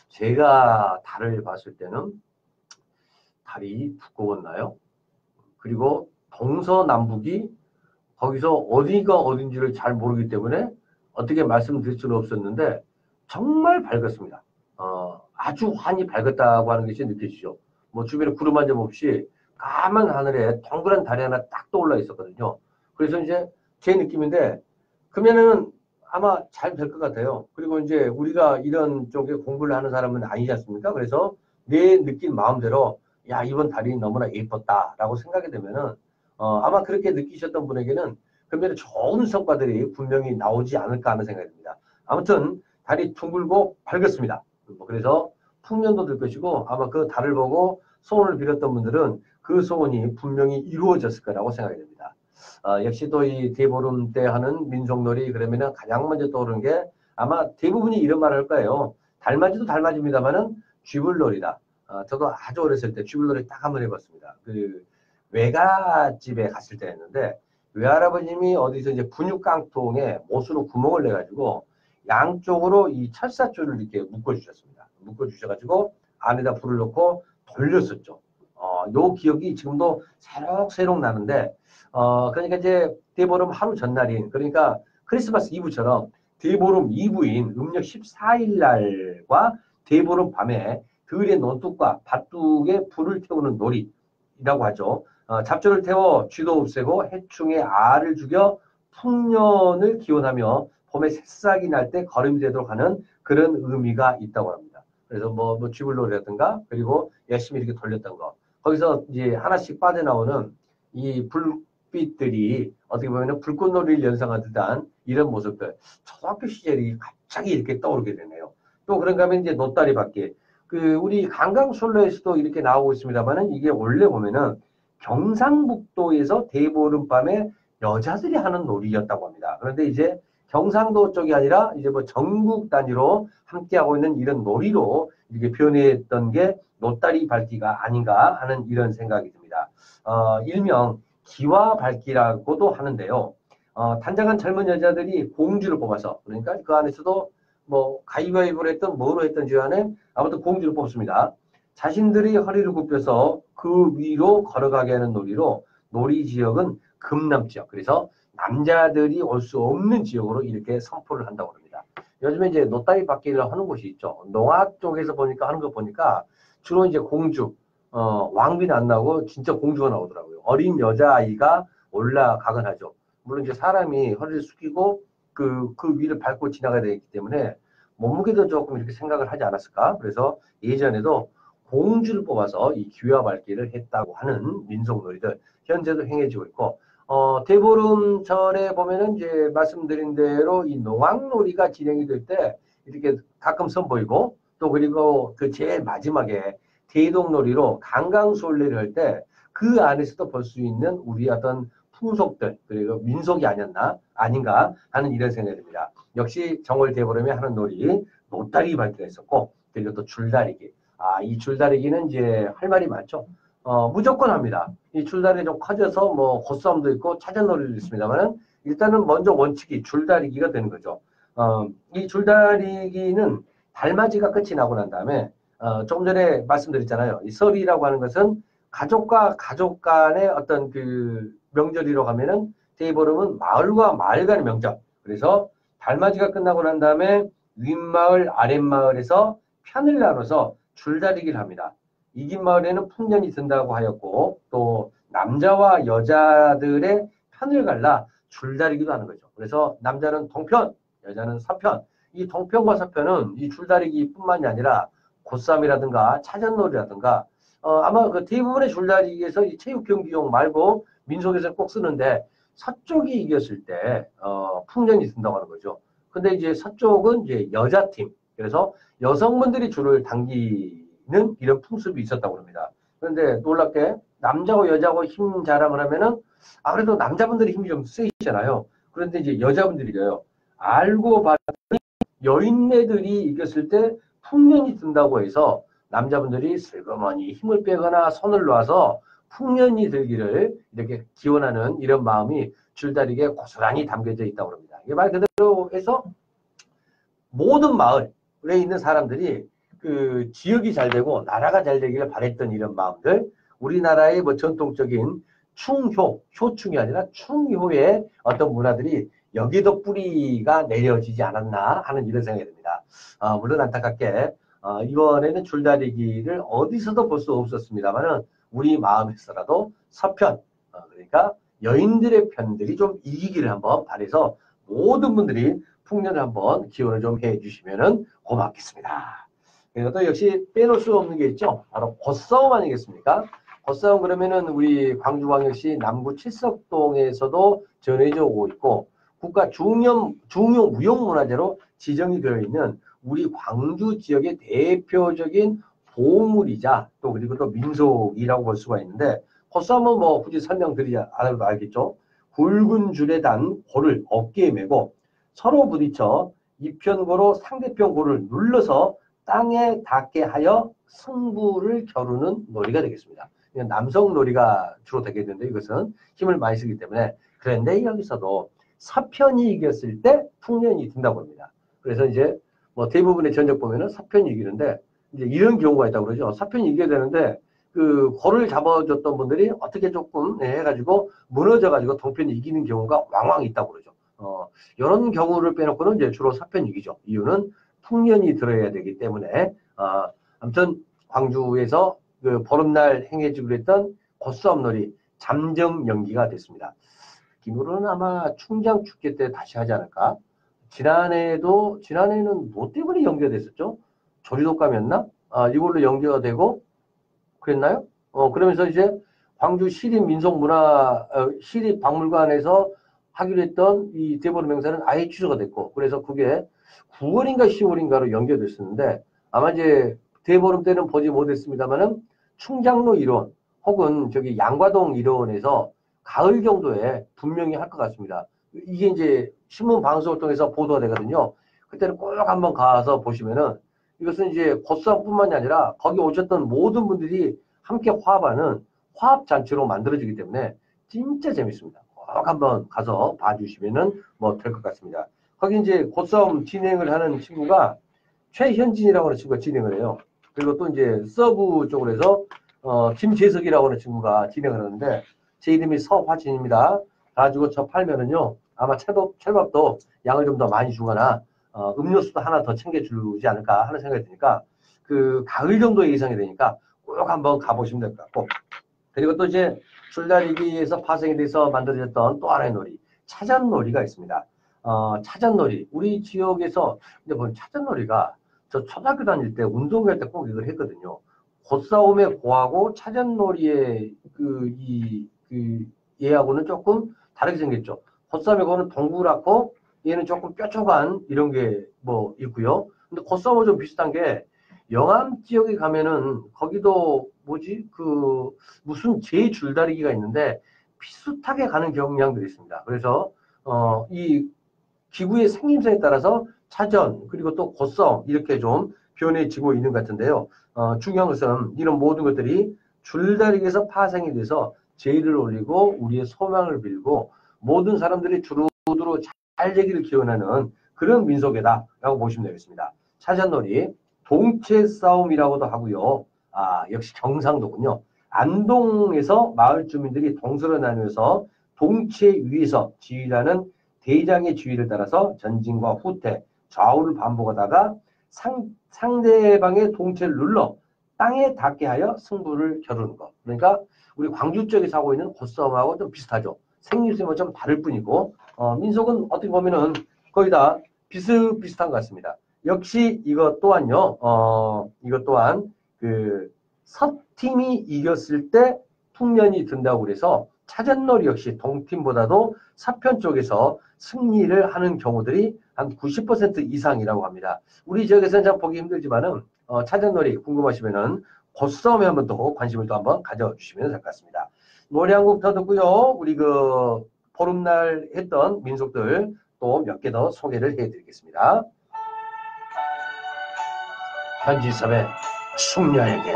[SPEAKER 2] 제가 달을 봤을 때는 달이 두꺼웠나요? 그리고 동서남북이 거기서 어디가 어딘지를 잘 모르기 때문에 어떻게 말씀드릴 수는 없었는데 정말 밝았습니다. 아주 환히 밝았다고 하는 것이 느껴지죠. 뭐 주변에 구름 한 점 없이 까만 하늘에 동그란 달이 하나 딱 떠올라 있었거든요. 그래서 이제 제 느낌인데 그러면은 아마 잘 될 것 같아요. 그리고 이제 우리가 이런 쪽에 공부를 하는 사람은 아니지 않습니까? 그래서 내 느낀 마음대로 야, 이번 달이 너무나 예뻤다라고 생각이 되면은 아마 그렇게 느끼셨던 분에게는 그러면 좋은 성과들이 분명히 나오지 않을까 하는 생각이 듭니다. 아무튼 달이 둥글고 밝았습니다. 그래서 풍년도 들 것이고 아마 그 달을 보고 소원을 빌었던 분들은 그 소원이 분명히 이루어졌을 거라고 생각이 됩니다. 역시 또 이 대보름 때 하는 민속놀이 그러면은 가장 먼저 떠오르는 게 아마 대부분이 이런 말을 할 거예요. 달맞이도 달맞이입니다만은 쥐불놀이다. 저도 아주 어렸을 때 쥐불놀이 딱 한번 해봤습니다. 그 외갓집에 갔을 때였는데 외할아버님이 어디서 이제 분유깡통에 못으로 구멍을 내가지고 양쪽으로 이 철사줄을 이렇게 묶어주셨습니다. 묶어주셔가지고 안에다 불을 넣고 돌렸었죠. 요 기억이 지금도 새록새록 나는데, 그러니까 이제 대보름 하루 전날인, 그러니까 크리스마스 이브처럼 대보름 이브인 음력 14일 날과 대보름 밤에 들의 논둑과 밭둑에 불을 태우는 놀이라고 하죠. 잡초를 태워 쥐도 없애고 해충의 알을 죽여 풍년을 기원하며 봄에 새싹이 날 때 거름이 되도록 하는 그런 의미가 있다고 합니다. 그래서 뭐 쥐불놀이라든가 그리고 열심히 이렇게 돌렸던 거. 거기서 이제 하나씩 빠져나오는 이 불빛들이 어떻게 보면 불꽃놀이를 연상한 듯한 이런 모습들. 초등학교 시절이 갑자기 이렇게 떠오르게 되네요. 또 그런가 하면 이제 노다리 받기. 우리 강강술래에서도 이렇게 나오고 있습니다만은 이게 원래 보면은 경상북도에서 대보름밤에 여자들이 하는 놀이였다고 합니다. 그런데 이제 경상도 쪽이 아니라 이제 뭐 전국 단위로 함께하고 있는 이런 놀이로 이렇게 변했던 게 노다리 밟기가 아닌가 하는 이런 생각이 듭니다. 일명 기와 밟기라고도 하는데요. 단장한 젊은 여자들이 공주를 뽑아서 그러니까 그 안에서도 뭐 가위바위보를 했던 뭐로 했던지 간에 아무튼 공주를 뽑습니다. 자신들이 허리를 굽혀서 그 위로 걸어가게 하는 놀이로 놀이 지역은 금남 지역. 그래서 남자들이 올 수 없는 지역으로 이렇게 선포를 한다고 합니다. 요즘에 이제 노다리 받기를 하는 곳이 있죠. 농화 쪽에서 보니까 하는 거 보니까 주로 이제 공주, 왕비는 안 나오고 진짜 공주가 나오더라고요. 어린 여자아이가 올라가곤 하죠. 물론 이제 사람이 허리를 숙이고 그 위를 밟고 지나가야 되기 때문에 몸무게도 조금 이렇게 생각을 하지 않았을까. 그래서 예전에도 공주를 뽑아서 이 기와 밟기를 했다고 하는 민속놀이들 현재도 행해지고 있고 대보름절에 보면은 이제 말씀드린 대로 이 농악놀이가 진행이 될 때 이렇게 가끔 선보이고 또 그리고 그 제일 마지막에 대동놀이로 강강술래를 할 때 그 안에서도 볼 수 있는 우리 어떤 풍속들 그리고 민속이 아닌가 하는 이런 생각이 듭니다. 역시 정월 대보름에 하는 놀이 노다리 밟기가 있었고 그리고 또 줄다리기. 이 줄다리기는 이제 할 말이 많죠. 무조건 합니다. 이 줄다리 좀 커져서 뭐 고싸움도 있고 차전놀이도 있습니다만은 일단은 먼저 원칙이 줄다리기가 되는 거죠. 이 줄다리기는 달맞이가 끝이 나고 난 다음에 조금 전에 말씀드렸잖아요. 이 설이라고 하는 것은 가족과 가족 간의 어떤 그 명절이라고 하면은 대보름은 마을과 마을 간의 명절. 그래서 달맞이가 끝나고 난 다음에 윗마을 아랫마을에서 편을 나눠서 줄다리기를 합니다. 이긴 마을에는 풍년이 든다고 하였고 또 남자와 여자들의 편을 갈라 줄다리기도 하는 거죠. 그래서 남자는 동편, 여자는 서편. 이 동편과 서편은 이 줄다리기뿐만이 아니라 고쌈이라든가 차전놀이라든가 아마 그 대부분의 줄다리기에서 이 체육 경기용 말고 민속에서 꼭 쓰는데 서쪽이 이겼을 때 풍년이 든다고 하는 거죠. 근데 이제 서쪽은 이제 여자팀, 그래서 여성분들이 줄을 당기는 이런 풍습이 있었다고 합니다. 그런데 놀랍게 남자하고 여자하고 힘 자랑을 하면은 아무래도 남자분들이 힘이 좀 세잖아요. 그런데 이제 여자분들이래요. 알고 봤더니 여인네들이 이겼을 때 풍년이 든다고 해서 남자분들이 슬그머니 힘을 빼거나 손을 놔서 풍년이 들기를 이렇게 기원하는 이런 마음이 줄다리기에 고스란히 담겨져 있다고 합니다. 이게 말 그대로 해서 모든 마을에 있는 사람들이 그 지역이 잘 되고 나라가 잘 되기를 바랬던 이런 마음들, 우리나라의 뭐 전통적인 충효, 효충이 아니라 충효의 어떤 문화들이 여기도 뿌리가 내려지지 않았나 하는 이런 생각이 듭니다. 물론 안타깝게 이번에는 줄다리기를 어디서도 볼 수 없었습니다만은 우리 마음에서라도 서편, 그러니까 여인들의 편들이 좀 이기기를 한번 바라서 모든 분들이 풍년을 한번 기원을 좀 해주시면 고맙겠습니다. 그리고 또 역시 빼놓을 수 없는 게 있죠. 바로 곶싸움 아니겠습니까? 곶싸움 그러면은 우리 광주광역시 남구 칠석동에서도 전해져 오고 있고 국가 중요 무형문화재로 지정이 되어 있는 우리 광주 지역의 대표적인 보물이자 또 그리고 또 민속이라고 볼 수가 있는데 곶싸움은 뭐 굳이 설명드리지 않아도 알겠죠. 굵은 줄에 단 고를 어깨에 메고 서로 부딪혀 이편고로 상대편 고를 눌러서 땅에 닿게 하여 승부를 겨루는 놀이가 되겠습니다. 남성 놀이가 주로 되겠는데 이것은 힘을 많이 쓰기 때문에 그런데 여기서도 서편이 이겼을 때 풍년이 든다고 합니다. 그래서 이제 뭐 대부분의 전적 보면은 서편이 이기는데 이제 이런 경우가 있다고 그러죠. 서편이 이겨야 되는데 그 고를 잡아줬던 분들이 어떻게 조금 해가지고 무너져가지고 동편이 이기는 경우가 왕왕 있다고 그러죠. 이런 경우를 빼놓고는 이제 주로 서편이 이기죠. 이유는 풍년이 들어야 되기 때문에 아무튼 광주에서 그 보름날 행해지기로 했던 곶싸움놀이 잠정 연기가 됐습니다. 기록으로는 아마 충장 축제 때 다시 하지 않을까? 지난해는 뭐 때문에 연기가 됐었죠? 조리독감이었나? 이걸로 연기가 되고 그랬나요? 그러면서 이제 광주 시립박물관에서 하기로 했던 이 대보름 행사는 아예 취소가 됐고, 그래서 그게 9월인가 10월인가로 연결됐었는데, 아마 이제 대보름 때는 보지 못했습니다만은 충장로 일원 혹은 저기 양과동 일원에서 가을 정도에 분명히 할 것 같습니다. 이게 이제 신문 방송을 통해서 보도가 되거든요. 그때는 꼭 한번 가서 보시면은 이것은 이제 곶싸움뿐만이 아니라 거기 오셨던 모든 분들이 함께 화합하는 화합잔치로 만들어지기 때문에 진짜 재밌습니다. 꼭 한번 가서 봐주시면은 뭐 될 것 같습니다. 거기 이제 곶싸움 진행을 하는 친구가 최현진이라고 하는 친구가 진행을 해요. 그리고 또 이제 서브 쪽으로 해서 김재석이라고 하는 친구가 진행을 하는데 제 이름이 서화진입니다. 가지고 저 팔면은요 아마 찰밥도 양을 좀 더 많이 주거나 음료수도 하나 더 챙겨주지 않을까 하는 생각이 드니까 그 가을 정도의 예상이 되니까 꼭 한번 가보시면 될 것 같고, 그리고 또 이제 줄다리기에서 파생이 돼서 만들어졌던 또 하나의 놀이, 차잔놀이가 있습니다. 차잔놀이 우리 지역에서 근데 보면 차잔놀이가 저 초등학교 다닐 때 운동회 때 꼭 이걸 했거든요. 곶싸움의 고하고 차잔놀이의 얘하고는 조금 다르게 생겼죠. 곶싸움의 고는 동그랗고 얘는 조금 뾰족한 이런 게 뭐 있고요. 근데 곶싸움은 좀 비슷한 게 영암 지역에 가면은 거기도 뭐지 무슨 제줄다리기가 있는데 비슷하게 가는 경향들이 있습니다. 그래서 이 기구의 생김새에 따라서 차전 그리고 또 곶싸움 이렇게 좀 변해지고 있는 것 같은데요. 중요한 것은 이런 모든 것들이 줄다리기에서 파생이 돼서 제의를 올리고 우리의 소망을 빌고 모든 사람들이 두루두루 잘 되기를 기원하는 그런 민속이다라고 보시면 되겠습니다. 차전놀이 동체 싸움이라고도 하고요. 역시 경상도군요. 안동에서 마을 주민들이 동서로 나누어서 동체 위에서 지휘라는 대장의 지휘를 따라서 전진과 후퇴, 좌우를 반복하다가 상대방의 동체를 눌러 땅에 닿게 하여 승부를 겨루는 것. 그러니까 우리 광주 쪽에서 하고 있는 보싸움하고 좀 비슷하죠. 생김새만 좀 다를 뿐이고 민속은 어떻게 보면은 거의 다 비슷비슷한 것 같습니다. 역시 이것 또한요. 이것 또한 그 서팀이 이겼을 때 풍년이 든다고 그래서 차전놀이 역시 동팀보다도 서편 쪽에서 승리를 하는 경우들이 한 90% 이상이라고 합니다. 우리 지역에서는 참 보기 힘들지만은 차전놀이 궁금하시면은 보싸움에 한번 더 관심을 또 한번 가져주시면 될 것 같습니다. 노래 한 곡 더 듣고요. 우리 그 보름날 했던 민속들 또 몇 개 더 소개를 해드리겠습니다. 현지섭의 숙녀에게.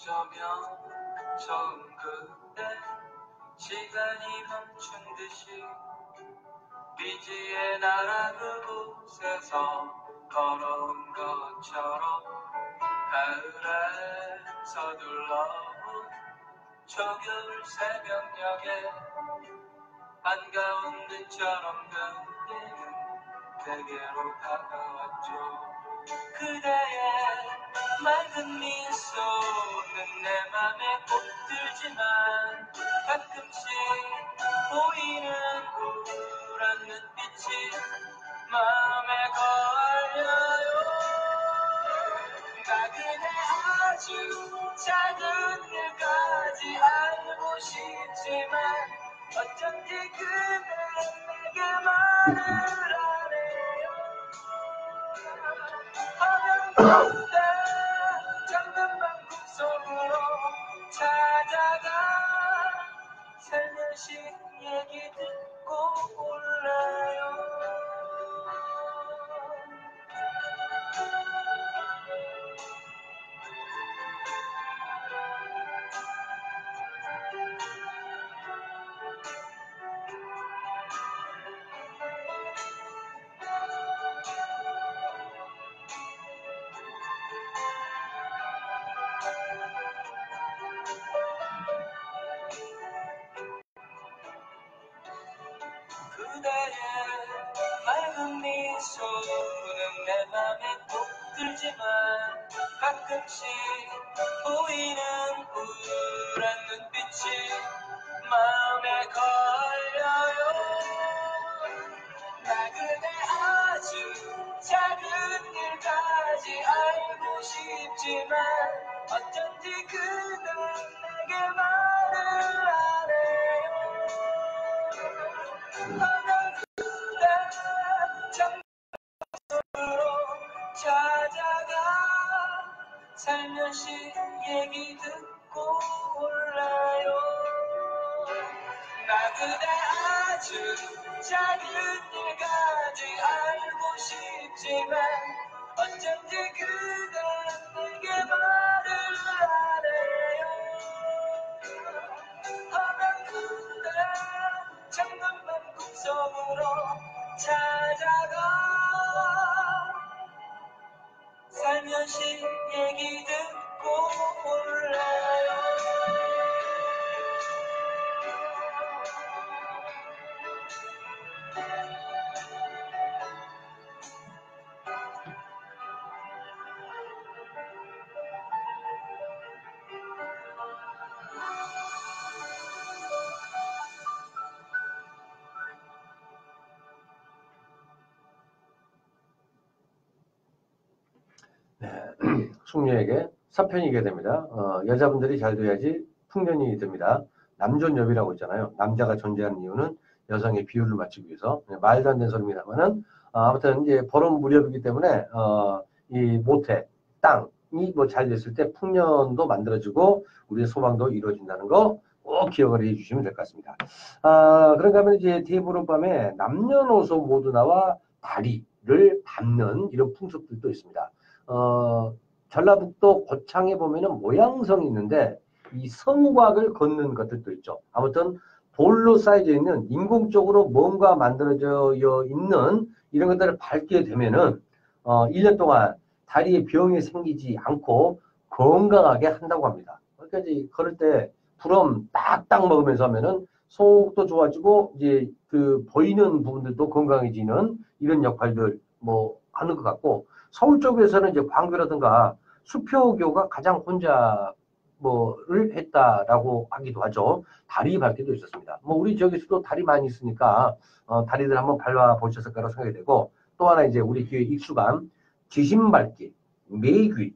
[SPEAKER 1] 어쩌면 처음 그때 시간이 멈춘 듯이 미지의 나라 그곳에서 걸어온 것처럼 가을에 서둘러온 초겨울 새벽녘에 반가운 눈처럼 그대는 내게로 다가왔죠. 그대의 맑은 미소는 내 맘에 꼭 들지만 가끔씩 보이는 우울한 눈빛이 마음에 걸려요. 나그네 아주 작은 일까지 알고 싶지만 어쩐지 그대는 내게 말을 안 해요. 하면 그대 잠든 방구 속으로 찾아가 살며시 얘기 듣고 올래요. 그대의 맑은 미소는 내 맘에 꼭 들지만 가끔씩 보이는 우울한 눈빛이 마음에 걸려요. 나그네 아주 작은 일까지 알고 싶지만 어쩐지 그대는 내게 말을 안 해요. 하면 그대 장소로 찾아가 살며시 얘기 듣고 올래요. 나 그대 아주 작은 일까지 알고 싶지만 어쩐지 그대 내게 말을 안 해요. 하면 그대 잠든 밤 꿈속으로 찾아가 살며시 얘기 듣고 올래요.
[SPEAKER 2] 숙녀에게 사편이게 됩니다. 여자분들이 잘 돼야지 풍년이 됩니다. 남존여비라고 있잖아요. 남자가 존재하는 이유는 여성의 비율을 맞추기 위해서. 말도 안 되는 소리입니다만은 아무튼 이제 보름 무렵이기 때문에 이 모태 땅이 뭐 잘 됐을 때 풍년도 만들어지고 우리의 소망도 이루어진다는 거 꼭 기억을 해주시면 될 것 같습니다. 그런가 하면 이제 대보름밤에 남녀노소 모두 나와 다리를 밟는 이런 풍습들도 있습니다. 전라북도 고창에 보면은 모양성이 있는데 이 성곽을 걷는 것들도 있죠. 아무튼 돌로 쌓여져 있는 인공적으로 뭔가 만들어져 있는 이런 것들을 밟게 되면은 1년 동안 다리에 병이 생기지 않고 건강하게 한다고 합니다. 그러니까 이제 걸을 때 부럼 딱딱 먹으면서 하면은 속도 좋아지고 이제 그 보이는 부분들도 건강해지는 이런 역할들 뭐 하는 것 같고, 서울 쪽에서는 이제 광교라든가 수표교가 가장 혼자 뭐를 했다라고 하기도 하죠. 다리 밟기도 있었습니다. 뭐 우리 지역에서도 다리 많이 있으니까 다리들 한번 밟아 보셨을 거라고 생각이 되고, 또 하나 이제 우리 귀에 익숙한 지신 밟기, 매귀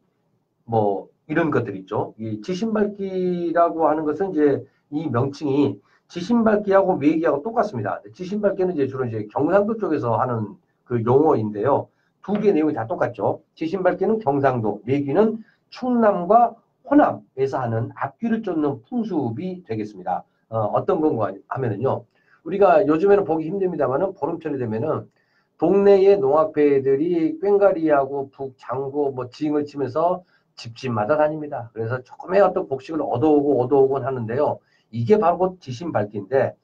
[SPEAKER 2] 뭐 이런 것들 있죠. 이 지신 밟기라고 하는 것은 이제 이 명칭이 지신 밟기하고 매기하고 똑같습니다. 지신 밟기는 이제 주로 이제 경상도 쪽에서 하는 그 용어인데요. 두 개 내용이 다 똑같죠. 지신 밟기는 경상도, 매기는 충남과 호남에서 하는 앞귀를 쫓는 풍습이 되겠습니다. 어떤 건가 하면은요. 우리가 요즘에는 보기 힘듭니다만은 보름철이 되면은 동네의 농악배들이 꽹가리하고 북, 장구, 뭐 징을 치면서 집집마다 다닙니다. 그래서 조금의 어떤 복식을 얻어오곤 하는데요. 이게 바로 곧 지신 밟기인데,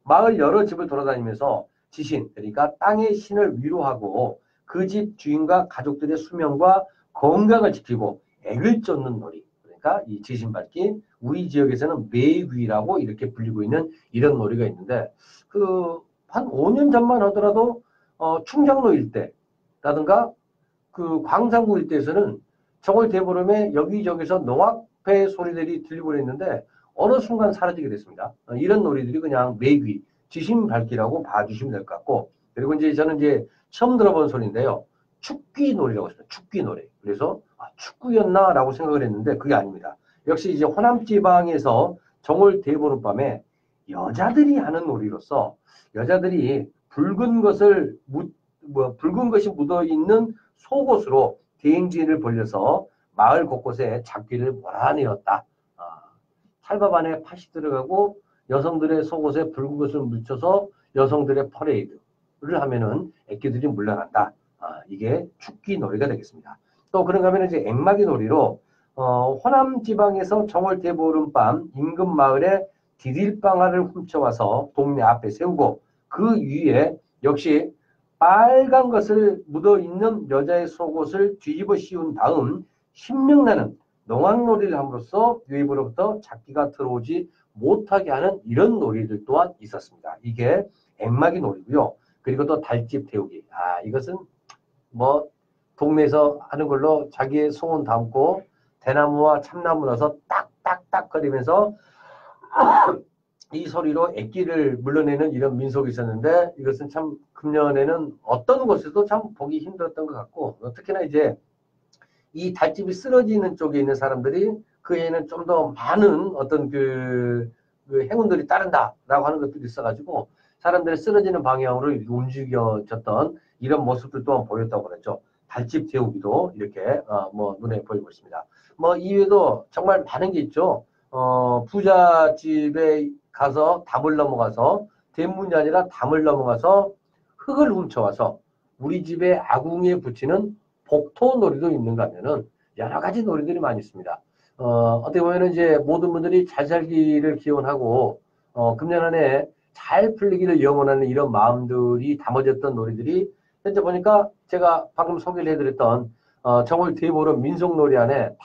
[SPEAKER 2] 마을 여러 집을 돌아다니면서 지신, 그러니까 땅의 신을 위로하고 그 집 주인과 가족들의 수명과 건강을 지키고 액을 쫓는 놀이. 그러니까 이 지신 밟기, 우리 지역에서는 매귀라고 이렇게 불리고 있는 이런 놀이가 있는데, 한 5년 전만 하더라도 충장로 일대라든가 그 광산구 일대에서는 정월 대보름에 여기저기서 농악회 소리들이 들리고 그랬는데 어느 순간 사라지게 됐습니다. 이런 놀이들이 그냥 매귀, 지신 밟기라고 봐주시면 될 것 같고, 그리고 이제 저는 이제 처음 들어본 소리인데요. 축귀 놀이라고 했습니다. 축귀 놀이. 그래서 축구였나라고 생각을 했는데 그게 아닙니다. 역시 이제 호남 지방에서 정월 대보름 밤에 여자들이 하는 놀이로서 여자들이 붉은 것이 묻어 있는 속옷으로 대행진을 벌려서 마을 곳곳에 잡기를 몰아내었다. 찰밥 안에 팥이 들어가고 여성들의 속옷에 붉은 것을 묻혀서 여성들의 퍼레이드를 하면은 애기들이 물러난다. 이게 축기 놀이가 되겠습니다. 또 그런가 하면 이제 앵마기 놀이로 호남 지방에서 정월 대보름밤 인근 마을에 디딜방아를 훔쳐와서 동네 앞에 세우고 그 위에 역시 빨간 것을 묻어있는 여자의 속옷을 뒤집어 씌운 다음 신명나는 농악놀이를 함으로써 유입으로부터 잡기가 들어오지 못하게 하는 이런 놀이들 또한 있었습니다. 이게 앵마기 놀이고요. 그리고 또 달집 태우기. 이것은 뭐 동네에서 하는 걸로 자기의 소원 담고 대나무와 참나무 넣어서 딱딱딱 거리면서 이 소리로 액기를 물러내는 이런 민속이 있었는데, 이것은 참 금년에는 어떤 곳에도 참 보기 힘들었던 것 같고, 특히나 이제 이 달집이 쓰러지는 쪽에 있는 사람들이 그 애는 좀 더 많은 어떤 그 행운들이 따른다라고 하는 것들이 있어가지고 사람들이 쓰러지는 방향으로 움직여졌던 이런 모습들 또한 보였다고 그랬죠. 달집 태우기도 이렇게 뭐 눈에 보이고 있습니다. 뭐 이외에도 정말 많은 게 있죠. 부잣집에 가서 담을 넘어가서 대문이 아니라 담을 넘어가서 흙을 훔쳐와서 우리 집에 아궁이에 붙이는 복토놀이도 있는가 하면은 여러 가지 놀이들이 많이 있습니다. 어떻게 보면 이제 모든 분들이 잘 살기를 기원하고 금년 한 해 잘 풀리기를 영원하는 이런 마음들이 담아졌던 놀이들이 현재 보니까 제가 방금 소개를 해드렸던 정월 대보름 민속놀이 안에 다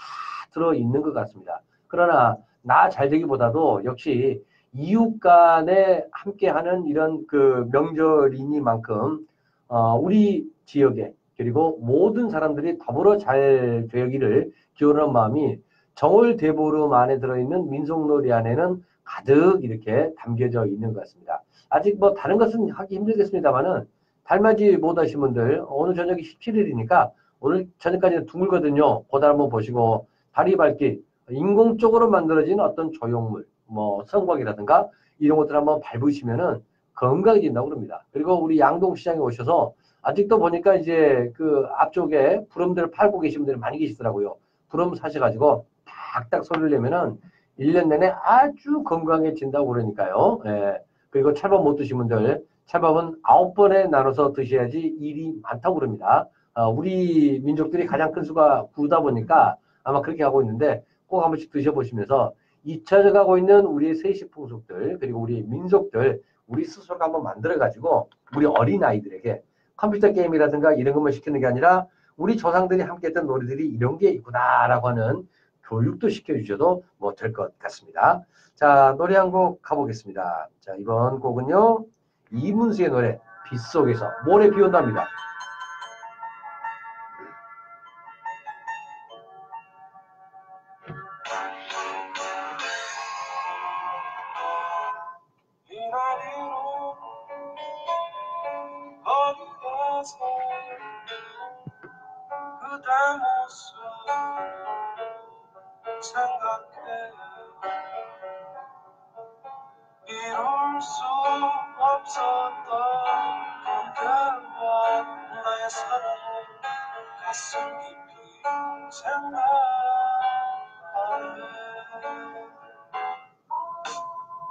[SPEAKER 2] 들어있는 것 같습니다. 그러나 나 잘되기보다도 역시 이웃 간에 함께하는 이런 그 명절이니만큼 우리 지역에 그리고 모든 사람들이 더불어 잘 되기를 기원하는 마음이 정월 대보름 안에 들어있는 민속놀이 안에는 가득 이렇게 담겨져 있는 것 같습니다. 아직 뭐 다른 것은 하기 힘들겠습니다만은 달맞이 못 하신 분들 오늘 저녁이 17일이니까 오늘 저녁까지는 드물거든요. 그다 한번 보시고 다리 밟기 인공적으로 만들어진 어떤 조형물 뭐 성곽이라든가 이런 것들 한번 밟으시면은 건강해진다고 그럽니다. 그리고 우리 양동시장에 오셔서 아직도 보니까 이제 그 앞쪽에 부럼들을 팔고 계신 분들이 많이 계시더라고요. 부럼 사셔가지고 딱딱 소리를 내면은 1년 내내 아주 건강해진다고 그러니까요. 예. 그리고 찰밥 못 드신 분들, 찰밥은 9번에 나눠서 드셔야지 일이 많다고 그럽니다. 우리 민족들이 가장 큰 수가 9다 보니까 아마 그렇게 하고 있는데 꼭 한 번씩 드셔보시면서 잊혀져가고 있는 우리의 세시 풍속들, 그리고 우리 민속들, 우리 스스로가 한번 만들어가지고 우리 어린아이들에게 컴퓨터 게임이라든가 이런 것만 시키는 게 아니라 우리 조상들이 함께 했던 노래들이 이런 게 있구나라고 하는 교육도 시켜주셔도 뭐 될 것 같습니다. 자, 노래 한 곡 가보겠습니다. 자, 이번 곡은요, 이문세의 노래, 빗속에서. 모레 비 온답니다.
[SPEAKER 1] 이날이로 거리에서 그대 모습 생각해 이룰 수 없었던 그대와 나의 사랑을 가슴 깊이 생각하네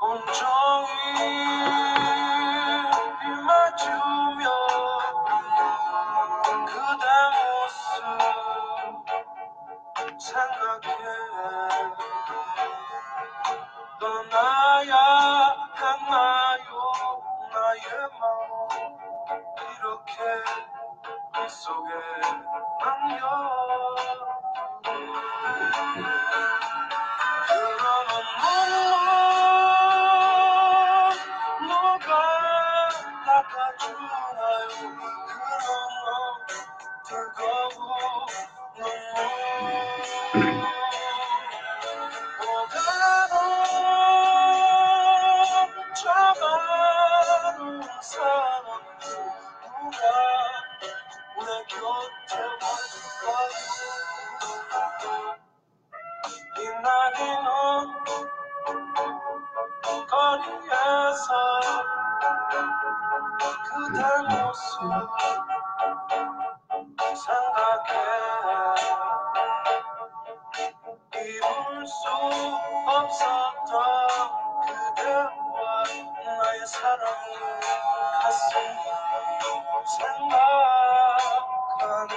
[SPEAKER 1] 온종일 비 맞으며 그대 모습 생각해 떠나야 했나요 나의 마음 이렇게 빗속에 안겨 그런 눈물 누가 닦아주나요 그런 뜨거운 눈물 잡아놓은 사람 누가 내 곁에 왔을까요 이날이는 거리에서 그대 모습 생각해 이룰 수 없었던 그대와 나의 사랑을 가슴 생각하네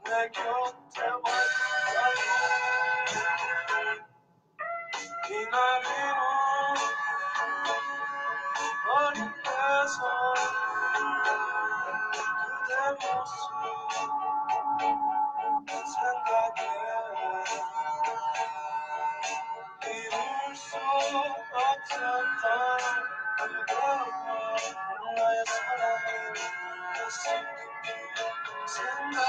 [SPEAKER 1] 내 곁에 이날이는 어린데서 그대 모습 생각해 이룰 수 없었던 그대와 나의 사랑을 가슴 깊이 생각하네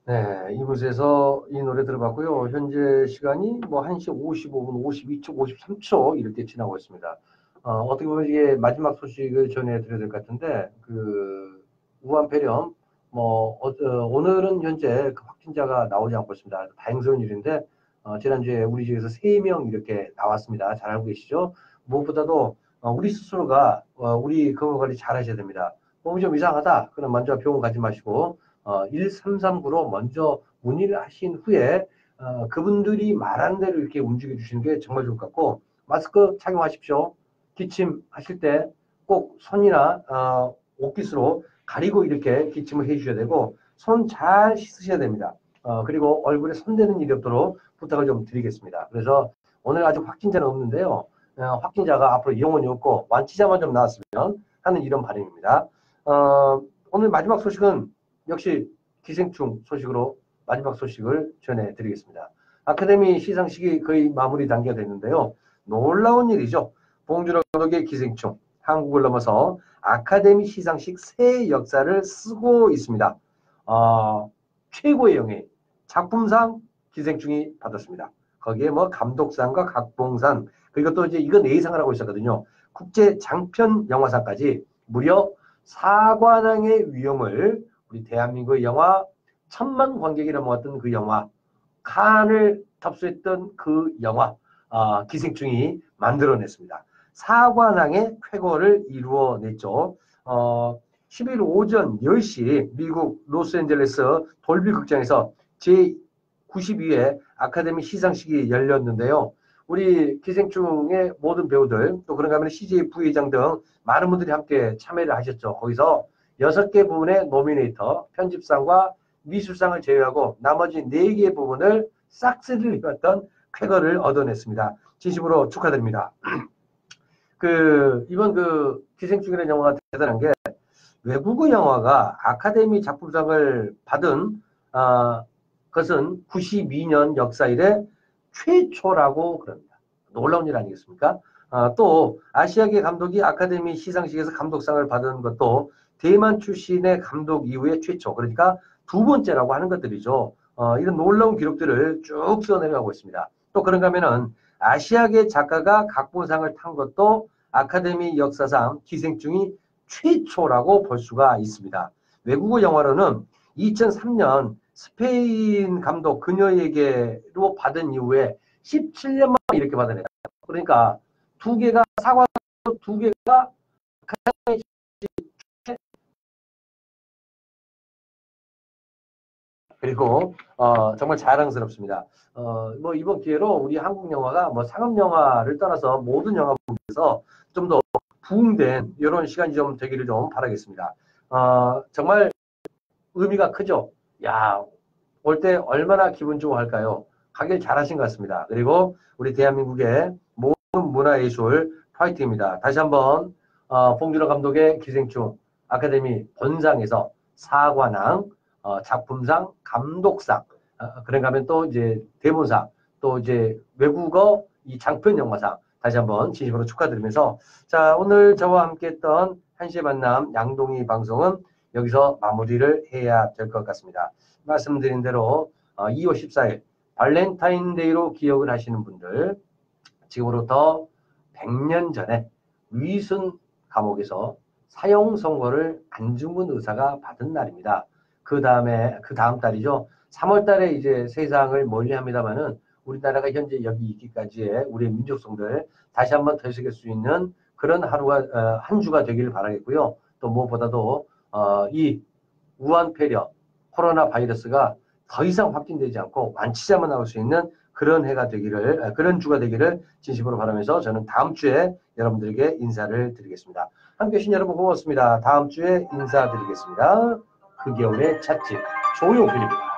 [SPEAKER 2] 네, 이곳에서 이 노래 들어봤고요. 현재 시간이 뭐 1시 55분, 52초, 53초 이렇게 지나고 있습니다. 어떻게 보면 이게 마지막 소식을 전해드려야 될 것 같은데, 우한폐렴, 오늘은 현재 그 확진자가 나오지 않고 있습니다. 다행스러운 일인데, 지난주에 우리 지역에서 3명 이렇게 나왔습니다. 잘 알고 계시죠? 무엇보다도 우리 스스로가 우리 건강관리 잘 하셔야 됩니다. 몸이 좀 이상하다. 그럼 먼저 병원 가지 마시고, 1339로 먼저 문의를 하신 후에 그분들이 말한 대로 이렇게 움직여 주시는 게 정말 좋을 것 같고, 마스크 착용하십시오. 기침하실 때 꼭 손이나 옷깃으로 가리고 이렇게 기침을 해 주셔야 되고, 손 잘 씻으셔야 됩니다. 그리고 얼굴에 손대는 일이 없도록 부탁을 좀 드리겠습니다. 그래서 오늘 아직 확진자는 없는데요. 확진자가 앞으로 영원히 없고 완치자만 좀 나왔으면 하는 이런 바람입니다. 오늘 마지막 소식은 역시 기생충 소식으로 마지막 소식을 전해드리겠습니다. 아카데미 시상식이 거의 마무리 단계가 됐는데요. 놀라운 일이죠. 봉준호 감독의 기생충, 한국을 넘어서 아카데미 시상식 새 역사를 쓰고 있습니다. 최고의 영예, 작품상 기생충이 받았습니다. 거기에 뭐 감독상과 각본상, 그리고 또 이제 이건 A상을 하고 있었거든요. 국제 장편 영화상까지 무려 4관왕의 위엄을 우리 대한민국의 영화 천만 관객이 넘어왔던 그 영화, 칸을 접수했던 그 영화, 기생충이 만들어냈습니다. 4관왕의 쾌거를 이루어냈죠. 11일 오전 10시 미국 로스앤젤레스 돌비 극장에서 제92회 아카데미 시상식이 열렸는데요. 우리 기생충의 모든 배우들, 또 그런가 하면 CJ 부회장 등 많은 분들이 함께 참여를 하셨죠. 거기서 6개 부분의 노미네이터, 편집상과 미술상을 제외하고 나머지 4개 부분을 싹쓸이를 입었던 쾌거를 얻어냈습니다. 진심으로 축하드립니다. 이번 기생충이라는 영화가 대단한 게 외국어 영화가 아카데미 작품상을 받은 것은 92년 역사 이래 최초라고 그럽니다. 놀라운 일 아니겠습니까? 또 아시아계 감독이 아카데미 시상식에서 감독상을 받은 것도 대만 출신의 감독 이후에 최초, 그러니까 2번째라고 하는 것들이죠. 이런 놀라운 기록들을 쭉 써내려가고 있습니다. 또 그런가 하면은 아시아계 작가가 각본상을 탄 것도 아카데미 역사상 기생충이 최초라고 볼 수가 있습니다. 외국어 영화로는 2003년 스페인 감독 그녀에게로 받은 이후에 17년 만에 이렇게 받아냈다. 그러니까 2개가 사과, 2개가 아카데미 그리고 정말 자랑스럽습니다. 뭐 이번 기회로 우리 한국 영화가 뭐 상업 영화를 떠나서 모든 영화 부분에서 좀 더 부흥된 이런 시간이 좀 되기를 좀 바라겠습니다. 정말 의미가 크죠. 야, 올 때 얼마나 기분 좋고 할까요? 가길 잘하신 것 같습니다. 그리고 우리 대한민국의 모든 문화예술 파이팅입니다. 다시 한번 봉준호 감독의 기생충 아카데미 본상에서 사관왕, 작품상, 감독상, 그런가 하면 또 이제 대본상, 또 이제 외국어 이 장편 영화상 다시 한번 진심으로 축하드리면서 자, 오늘 저와 함께 했던 1시에 만남 양동이 방송은 여기서 마무리를 해야 될 것 같습니다. 말씀드린 대로 2월 14일 발렌타인데이로 기억을 하시는 분들, 지금으로부터 100년 전에 위순 감옥에서 사형 선고를 안중근 의사가 받은 날입니다. 그 다음 달이죠. 3월 달에 이제 세상을 멀리합니다만은 우리나라가 현재 여기 있기까지의 우리의 민족성들 다시 한번 되새길 수 있는 그런 하루가 한 주가 되기를 바라겠고요. 또 무엇보다도 이 우한 폐렴 코로나 바이러스가 더 이상 확진되지 않고 완치자만 나올 수 있는 그런 해가 되기를, 그런 주가 되기를 진심으로 바라면서 저는 다음 주에 여러분들에게 인사를 드리겠습니다. 함께 해주신 여러분 고맙습니다. 다음 주에 인사드리겠습니다. 그 겨울의 찻집 조용필입니다.